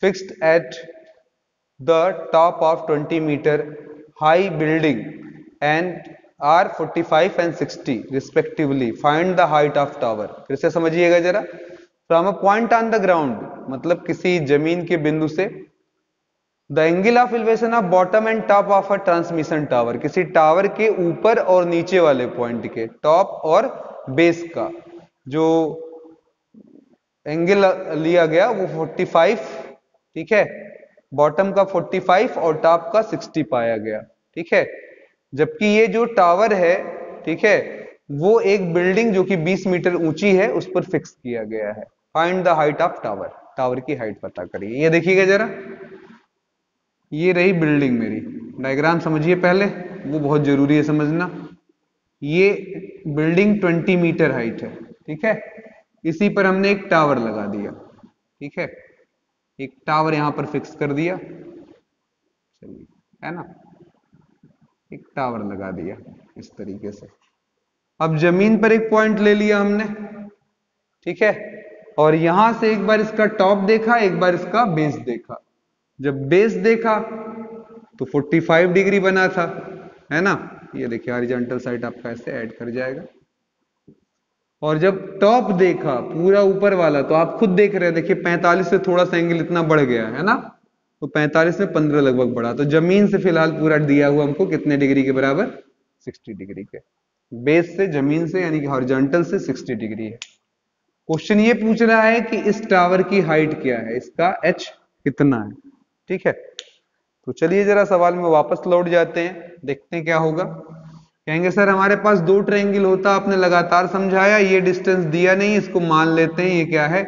fixed at the top of 20 metre high building and are 45 and 60 respectively, find the height of tower. फिर से समझिएगा जरा। From a point on the ground, मतलब किसी जमीन के बिंदु से, the angle of elevation of bottom and top of a transmission tower, किसी टावर के ऊपर और नीचे वाले पॉइंट के, टॉप और बेस का जो एंगल लिया गया वो 45, ठीक है, बॉटम का 45 और टॉप का 60 पाया गया, ठीक है। जबकि ये जो टावर है, ठीक है, वो एक बिल्डिंग जो कि 20 मीटर ऊंची है उस पर फिक्स किया गया है। Find the height of tower, tower की हाइट पता करिए। ये देखिएगा जरा, ये रही बिल्डिंग मेरी, डायग्राम समझिए पहले, वो बहुत जरूरी है समझना। ये बिल्डिंग 20 मीटर हाइट है, ठीक है, इसी पर हमने एक टावर लगा दिया, ठीक है, एक टावर यहां पर फिक्स कर दिया, चलिए, है ना, एक टावर लगा दिया इस तरीके से। अब जमीन पर एक पॉइंट ले लिया हमने, ठीक है, और यहां से एक बार इसका टॉप देखा, एक बार इसका बेस देखा। जब बेस देखा तो 45 डिग्री बना था, है ना, ये देखिए हॉरिजॉन्टल साइड आपका ऐसे ऐड कर जाएगा। और जब टॉप देखा पूरा ऊपर वाला, तो आप खुद देख रहे हैं, देखिए 45 से थोड़ा सा एंगल इतना बढ़ गया है ना, तो 45 में 15 लगभग बढ़ा। तो जमीन से फिलहाल पूरा दिया हुआ हमको कितने डिग्री के बराबर, 60 डिग्री के। बेस से, जमीन से, यानी कि हॉरिजॉन्टल से 60 डिग्री है। क्वेश्चन ये पूछ रहा है कि इस टावर की हाइट क्या है, इसका h कितना है, ठीक है। तो चलिए जरा सवाल में वापस लौट जाते हैं, देखते हैं क्या होगा। कहेंगे सर हमारे पास दो ट्रायंगल होता, आपने लगातार समझाया, ये डिस्टेंस दिया नहीं, इसको मान लेते हैं ये क्या है,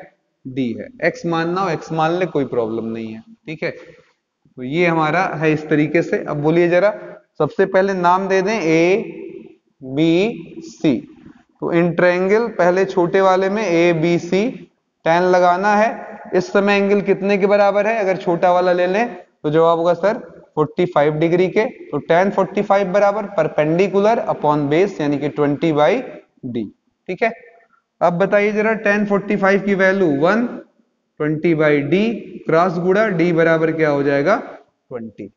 d है। x मानना हो x मान ले, कोई प्रॉब्लम नहीं है, ठीक है। तो ये हमारा है इस तरीके से। अब बोलिए जरा, सबसे पहले नाम दे दें a b c। तो इन ट्रायंगल पहले छोटे वाले में a b c, tan लगाना है। इस समय एंगल कितने के बराबर है, अगर छोटा वाला ले लें तो जवाब होगा सर 45 डिग्री के। तो tan 45 बराबर परपेंडिकुलर अपॉन बेस, यानी कि 20/d, ठीक है। अब बताइए जरा, tan 45 की वैल्यू 1, 20/d क्रॉस गुणा d बराबर क्या हो जाएगा, 20।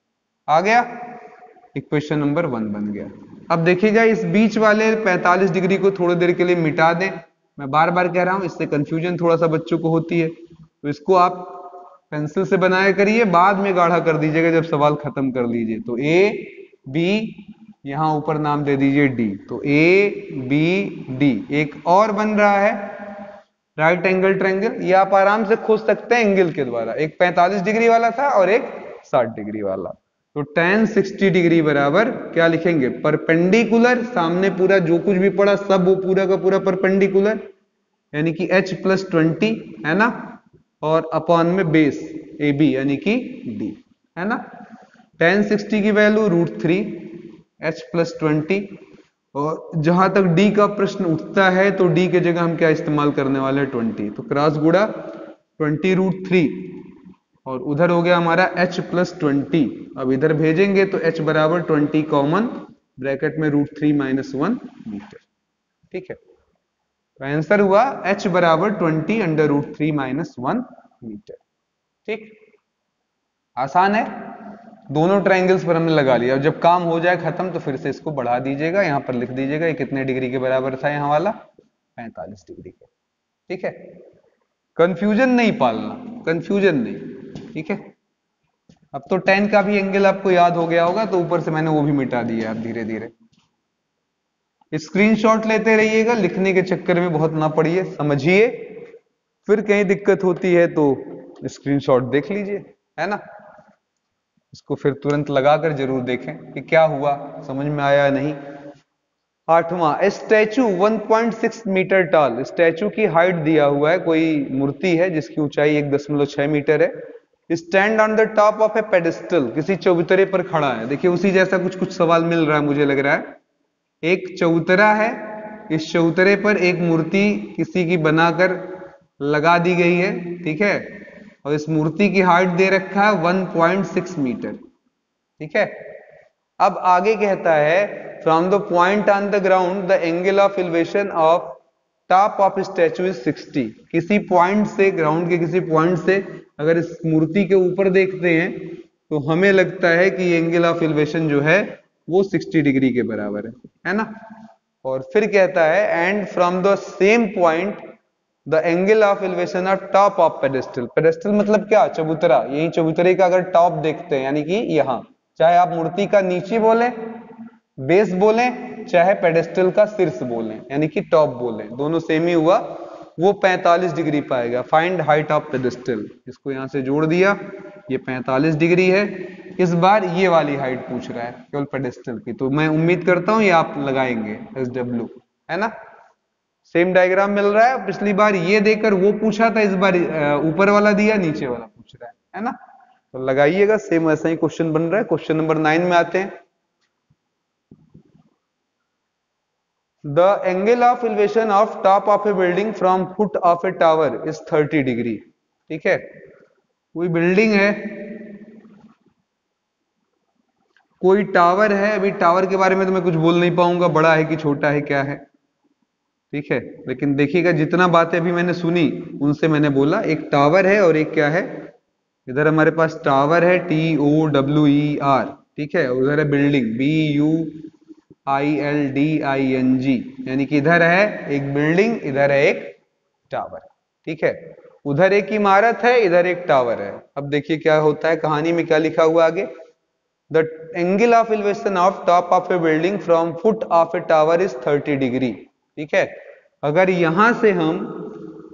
आ गया, इक्वेशन नंबर 1 बन गया। अब देखिएगा इस बीच वाले 45 डिग्री को थोड़ी देर के लिए मिटा दें। मैं बार बार कह रहा हूं, इससे कंफ्यूजन थोड़ा सा बच्चों को होती है, तो इसको आप पेंसिल से बनाया करिए, बाद में गाढ़ा कर दीजिएगा जब सवाल खत्म कर लीजिए। तो a b, यहां ऊपर नाम दे दीजिए d। तो a b d एक और बन रहा है राइट एंगल ट्रायंगल। ये आप आराम से खोज सकते हैं एंगल के द्वारा, एक 45 डिग्री वाला था और एक 60 डिग्री वाला। तो tan 60 डिग्री बराबर क्या लिखेंगे, परपेंडिकुलर, सामने पूरा जो कुछ भी पड़ा सब वो पूरा का पूरा परपेंडिकुलर, यानी कि h + 20, है ना, और अपॉन में बेस AB यानी कि D, है ना। tan 60 की वैल्यू √3 h + 20, और जहां तक D का प्रश्न उठता है तो D के जगह हम क्या इस्तेमाल करने वाले हैं, 20। तो क्रॉस गुणा 20√3, और उधर हो गया हमारा h + 20। अब इधर भेजेंगे तो h बराबर 20 कॉमन, ब्रैकेट में √3 - 1 मीटर, ठीक है। तो आंसर हुआ h बराबर 20 √3 - 1 मीटर, ठीक। आसान है, दोनों ट्रायंगल्स पर हमने लगा लिया। जब काम हो जाए खत्म तो फिर से इसको बढ़ा दीजिएगा, यहां पर लिख दीजिएगा ये कितने डिग्री के बराबर था, यहां वाला 45 डिग्री के, ठीक है। कंफ्यूजन नहीं पालना, कंफ्यूजन नहीं, ठीक है। अब तो tan का भी एंगल आपको याद हो गया होगा, तो ऊपर से मैंने वो भी मिटा दिया। आप धीरे धीरे स्क्रीनशॉट लेते रहिएगा, लिखने के चक्कर में बहुत ना पड़िए, समझिए, फिर कहीं दिक्कत होती है तो स्क्रीनशॉट देख लीजिए, है ना। इसको फिर तुरंत लगाकर जरूर देखें कि क्या हुआ, समझ में आया नहीं। 8वां, स्टैचू 1.6 मीटर टॉल। स्टैचू की हाइट दिया हुआ है, कोई मूर्ति है जिसकी ऊंचाई 1.6 मीटर है। Stand on the top of A pedestal, किसी चौतरे पर खड़ा है। देखिए उसी जैसा कुछ कुछ सवाल मिल रहा है, मुझे लग रहा है। एक चौतरा है, इस चौतरे पर एक मूर्ति किसी की बनाकर लगा दी गई है, ठीक है, और इस मूर्ति की हाइट दे रखा है 1.6 मीटर, ठीक है। अब आगे कहता है from the point on the ground the angle of elevation of top of statute is 60। किसी पॉइंट से, ग्राउंड के किसी पॉइंट से अगर इस मूर्ति के ऊपर देखते हैं तो हमें लगता है कि एंगल ऑफ एलिवेशन जो है वो 60 डिग्री के बराबर है ना। और फिर कहता है and from the same point the angle of elevation of top of pedestal. Pedestal मतलब क्या? चबूतरा। यही चबूतरे का अगर टॉप देखते हैं, यानी कि यहां, चाहे आप मूर्ति का नीचे बोले, बेस बोले, चाहे पेडेस्टल का शीर्ष बोले, यानी कि टॉप बोले, दोनों सेम ही हुआ, वो 45 डिग्री पाएगा। फाइंड हाइट ऑफ पेडेस्टल, इसको यहां से जोड़ दिया, ये 45 डिग्री है। इस बार ये वाली हाइट पूछ रहा है केवल पेडेस्टल की, तो मैं उम्मीद करता हूं ये आप लगाएंगे SW, है ना। सेम डायग्राम मिल रहा है। पिछली बार ये देकर वो पूछा था, इस बार ऊपर वाला दिया, नीचे वाला पूछ रहा है ना। तो लगाइएगा, सेम ऐसा ही क्वेश्चन बन रहा है। क्वेश्चन नंबर 9 में आते हैं। The angle of elevation of top of A building from foot of A tower is 30 degree. ठीक है, कोई बिल्डिंग है, कोई टावर है। अभी टावर के बारे में तो मैं कुछ बोल नहीं पाऊंगा, बड़ा है कि छोटा है, क्या है, ठीक है। लेकिन देखिएगा, जितना बातें अभी मैंने सुनी उनसे मैंने बोला एक टावर है और एक क्या है, इधर हमारे पास टावर है TOWER, ठीक है, उधर है बिल्डिंग BUILDING, यानी कि इधर है एक बिल्डिंग, इधर है एक टावर, ठीक है। उधर एक इमारत है, इधर एक टावर है। अब देखिए क्या होता है, कहानी में क्या लिखा हुआ आगे। The angle of elevation of top of A building from foot of A tower is 30 degree. ठीक है, अगर यहां से हम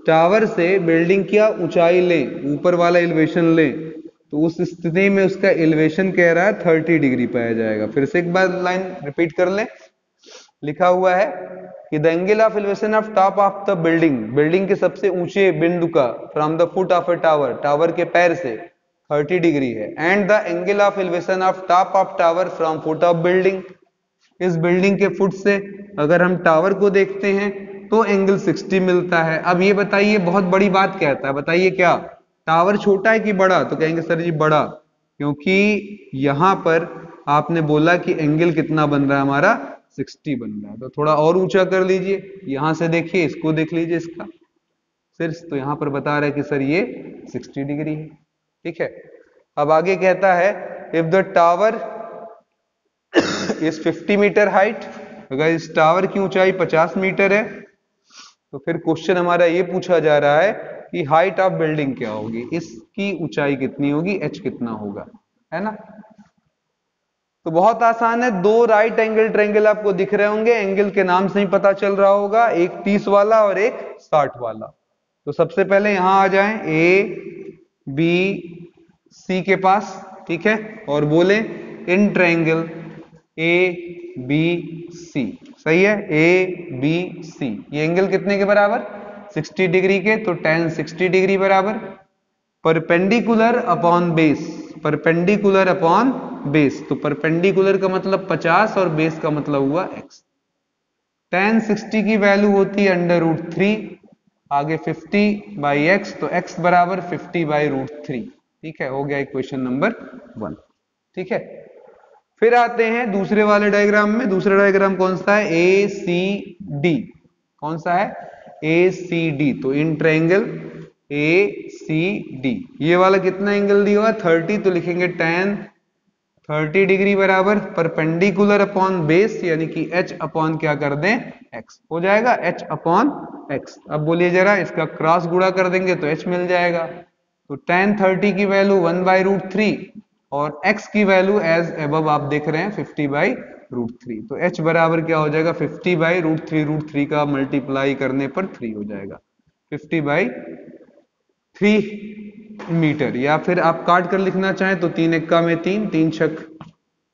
टावर से बिल्डिंग की ऊंचाई लें, ऊपर वाला एलिवेशन लें, तो उस स्थिति में उसका एलिवेशन कह रहा है 30 डिग्री पाया जाएगा। फिर से एक बार लाइन रिपीट कर लें। लिखा हुआ है कि the angle of elevation of top of the building, building के सबसे ऊंचे बिंदु का, from the foot of A tower, tower के पैर से 30 डिग्री है। And the angle of elevation of top of tower from foot of building, इस बिल्डिंग के फुट से अगर हम टावर को देखते हैं तो एंगल 60 मिलता है। अब ये बताइए, बहुत बड़ी बात कहता है, बताइए क्या टावर छोटा है कि बड़ा? तो कहेंगे सर जी बड़ा, क्योंकि यहां पर आपने बोला कि एंगल कितना बन रहा है हमारा, 60 बन रहा है। तो थोड़ा और ऊंचा कर लीजिए, यहां से देखिए, इसको देख लीजिए, इसका शीर्ष, तो यहां पर बता रहा है कि सर ये 60 डिग्री है। ठीक है, अब आगे कहता है if the tower is 50 metre height, अगर इस टावर की ऊंचाई 50 मीटर है, तो फिर क्वेश्चन हमारा ये पूछा जा रहा है कि हाइट ऑफ बिल्डिंग क्या होगी, इसकी ऊंचाई कितनी होगी, h कितना होगा, है ना। तो बहुत आसान है, दो राइट एंगल ट्रायंगल आपको दिख रहे होंगे, एंगल के नाम से ही पता चल रहा होगा, एक 30 वाला और एक 60 वाला। तो सबसे पहले यहां आ जाएं ABC के पास, ठीक है, और बोले इन ट्रायंगल ABC, सही है, ABC, ये एंगल कितने के बराबर, 60 डिग्री के, तो tan 60 डिग्री बराबर perpendicular upon base, perpendicular upon base, तो परपेंडिकुलर का मतलब 50 और बेस का मतलब हुआ x। tan 60 की वैल्यू होती है √3, आगे 50/x, तो x बराबर 50/√3। ठीक है, हो गया इक्वेशन नंबर 1। ठीक है, फिर आते हैं दूसरे वाले डायग्राम में। दूसरा डायग्राम कौन सा है, ACD, कौन सा है, ACD, तो इन ट्रायंगल ACD, ये वाला कितना एंगल दिया हुआ, 30, तो लिखेंगे tan 30 डिग्री बराबर परपेंडिकुलर अपॉन बेस, यानी कि h अपॉन क्या कर दें, x, हो जाएगा h अपॉन x। अब बोलिए जरा, इसका क्रॉस गुणा कर देंगे तो h मिल जाएगा। तो tan 30 की वैल्यू 1/√3 और x की वैल्यू एज एबव आप देख रहे हैं 50/√3, तो h बराबर क्या हो जाएगा, 50/√3, √3 का मल्टीप्लाई करने पर 3 हो जाएगा, 50/3 मीटर। या फिर आप काट कर लिखना चाहें तो 3 एक्का में 3, 3 छक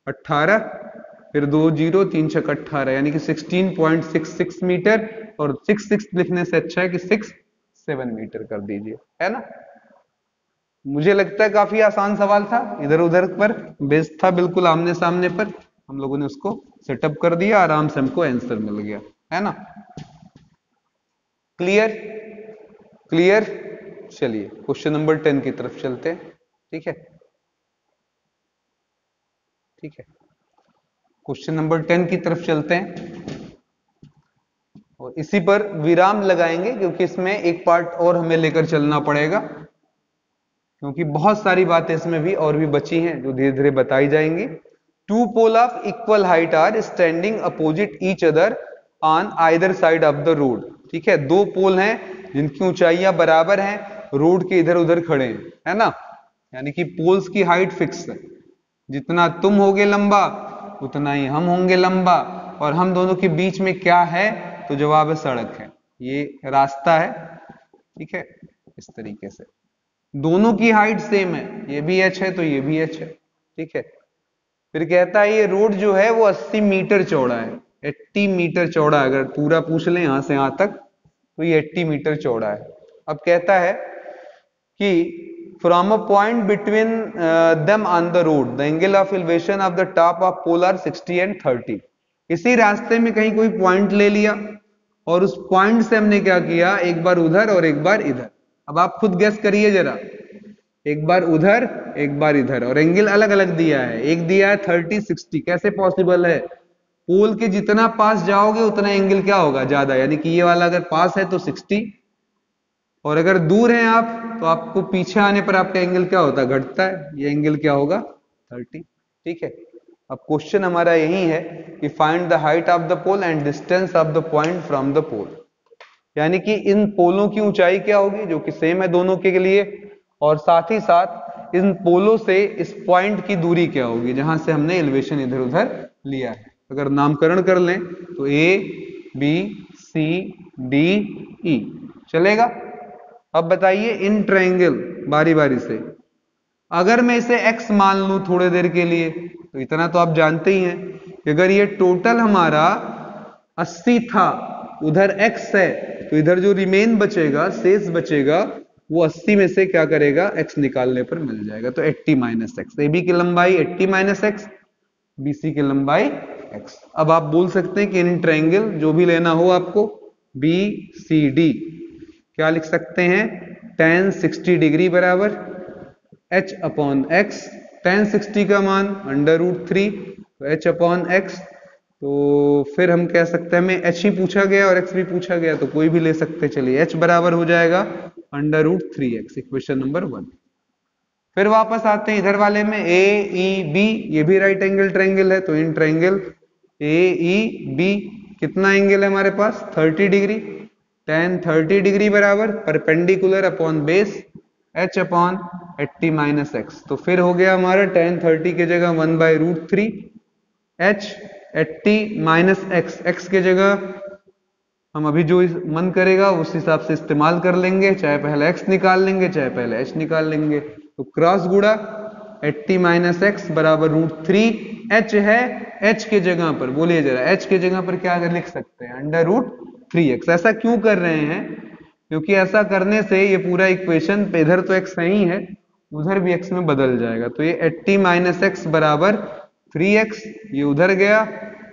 18, फिर 2 0, 3 छक 18, यानी कि 16.66 मीटर, और 66 लिखने से अच्छा है कि 67 मीटर कर दीजिए, है ना। मुझे लगता है काफी आसान सवाल था, इधर उधर पर बेस था, बिल्कुल आमने सामने पर हम लोगों ने उसको सेटअप कर दिया, आराम से हमको आंसर मिल गया, है ना। Clear, clear. चलिए क्वेश्चन नंबर 10 की तरफ चलते हैं। ठीक है, ठीक है, क्वेश्चन नंबर 10 की तरफ चलते हैं और इसी पर विराम लगाएंगे क्योंकि इसमें एक पार्ट और हमें लेकर चलना पड़ेगा, क्योंकि बहुत सारी बातें इसमें भी और भी बची हैं जो धीरे धीरे बताई जाएंगी। Two pole of equal height are standing opposite each other on either side of the road. ठीक है, दो पोल हैं जिनकी ऊंचाइयां बराबर हैं, रोड के इधर उधर खड़े हैं, है ना। यानी कि पोल्स की हाइट फिक्स है, जितना तुम होगे लंबा उतना ही हम होंगे लंबा, और हम दोनों के बीच में क्या है, तो जवाब है सड़क है, ये रास्ता है। ठीक है, इस तरीके से दोनों की हाइट सेम है, ये भी h है तो ये भी h है। ठीक है, फिर कहता है ये रोड जो है वो 80 मीटर चौड़ा है, 80 मीटर चौड़ा। अगर पूरा पूछ लें यहां से यहां तक तो ये 80 मीटर चौड़ा है। अब कहता है कि from a point between them on the road the angle of elevation of the top of pole are 60 and 30। इसी रास्ते में कहीं कोई पॉइंट ले लिया और उस पॉइंट से हमने क्या किया, एक बार उधर और एक बार इधर। अब आप खुद गेस करिए जरा, एक बार उधर एक बार इधर, और एंगल अलग अलग दिया है। एक दिया है 30 60, कैसे पॉसिबल है? पोल के जितना पास जाओगे उतना एंगल क्या होगा, ज्यादा। यानी कि ये वाला अगर पास है तो 60, और अगर दूर हैं आप तो आपको पीछे आने पर आपका एंगल क्या होता है, घटता है। ये एंगल क्या होगा, 30। ठीक है, अब क्वेश्चन हमारा यही है कि find the height of the pole and distance of the point from the pole. यानी कि इन पोलों की ऊंचाई क्या होगी, जो कि सेम है दोनों के लिए, और साथ ही साथ इन पोलों से इस पॉइंट की दूरी क्या होगी जहां से हमने एलिवेशन इधर उधर लिया है। अगर नामकरण कर लें तो A B C D E चलेगा। अब बताइए इन ट्रायंगल बारी बारी से, अगर मैं इसे x मान लूं थोड़ी देर के लिए, तो इतना तो आप जानते ही हैं कि अगर ये टोटल हमारा 80 था, उधर x है, तो इधर जो रिमेन बचेगा, शेष बचेगा, वो 80 में से क्या करेगा, x निकालने पर मिल जाएगा। तो 80 माइनस एक्स, ए बी की लंबाई 80 माइनस एक्स, बी सी की लंबाई x। अब आप बोल सकते हैं कि इन ट्रायंगल जो भी लेना हो आपको, बी सी डी, क्या लिख सकते हैं, tan 60 डिग्री बराबर h अपॉन x। tan 60 का मान √3, तो h अपॉन x। तो फिर हम कह सकते हैं, हमें h ही पूछा गया और x भी पूछा गया, तो कोई भी ले सकते। चलिए h बराबर हो जाएगा √3x, इक्वेशन नंबर 1। फिर वापस आते हैं इधर वाले में, ए ई बी, ये भी राइट एंगल ट्रायंगल है, तो इन ट्रायंगल ए ई बी कितना एंगल है हमारे पास, 30 डिग्री। tan 30 डिग्री बराबर perpendicular upon base h upon 80 minus x. तो फिर हो गया हमारा tan 30 के जगह 1/√3 h 80 माइनस एक्स, x के जगह हम अभी जो मन करेगा उस हिसाब से इस्तेमाल कर लेंगे, चाहे पहले x निकाल लेंगे चाहे पहले h निकाल लेंगे। तो क्रॉस गुणा 80 माइनस एक्स बराबर √3, h है, h के जगह पर बोलिए जरा, h के जगह पर क्या लिख सकते हैं, √3x। ऐसा क्यों कर रहे हैं, क्योंकि ऐसा करने से ये पूरा इक्वेशन पे इधर तो x नहीं है, उधर भी x में बदल जाएगा। तो ये 80 माइनस एक्स बराबर 3x, ये उधर गया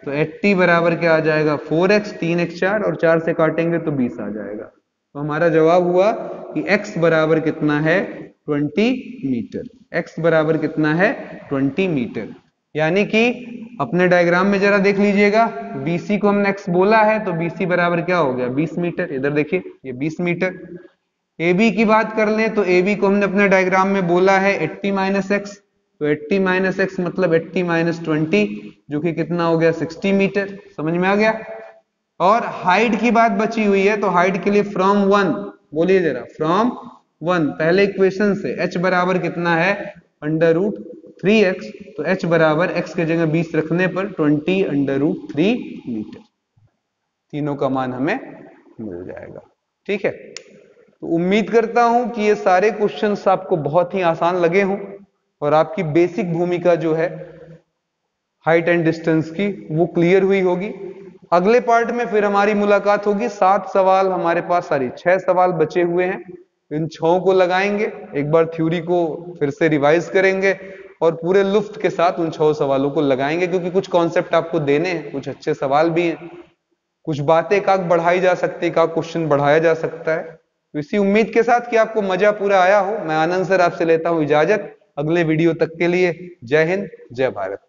तो 80 बराबर क्या आ जाएगा, 4x, 3x 4, और 4 से काटेंगे तो 20 आ जाएगा। तो हमारा जवाब हुआ कि x बराबर कितना है, 20 मीटर। x बराबर कितना है, 20 मीटर। यानी कि अपने डायग्राम में जरा देख लीजिएगा, BC को हमने x बोला है, तो BC बराबर क्या हो गया, 20 मीटर। इधर देखिए ये 20 मीटर। AB की बात कर लें तो AB को हमने अपने डायग्राम में बोला है 80 माइनस एक्स, तो 80 माइनस एक्स मतलब 80 माइनस 20, जो कि कितना हो गया, 60 मीटर। समझ में आ गया। और हाइट की बात बची हुई है, तो हाइट के लिए फ्रॉम 1 बोलिए जरा, फ्रॉम 1 पहले इक्वेशन से h बराबर कितना है, √3x, तो h बराबर x के जगह 20 रखने पर 20 √3 मीटर। तीनों का मान हमें मिल जाएगा। ठीक है, तो उम्मीद करता हूं कि ये सारे क्वेश्चंस आपको बहुत ही आसान लगे हों और आपकी बेसिक भूमिका जो है हाइट एंड डिस्टेंस की वो क्लियर हुई होगी। अगले पार्ट में फिर हमारी मुलाकात होगी। 7 सवाल हमारे पास, 6 सवाल बचे हुए हैं, इन 6 को लगाएंगे, एक बार थ्योरी को फिर से रिवाइज करेंगे और पूरे लुफ्त के साथ उन 6 सवालों को लगाएंगे, क्योंकि कुछ कॉन्सेप्ट आपको देने हैं, कुछ अच्छे सवाल भी हैं, कुछ बातें का बढ़ाई जा सकती है, का क्वेश्चन बढ़ाया जा सकता है। तो इसी उम्मीद के साथ कि आपको मजा पूरा आया हो, मैं आनंद सर आपसे लेता हूं इजाजत। अगले वीडियो तक के लिए जय हिंद, जय भारत।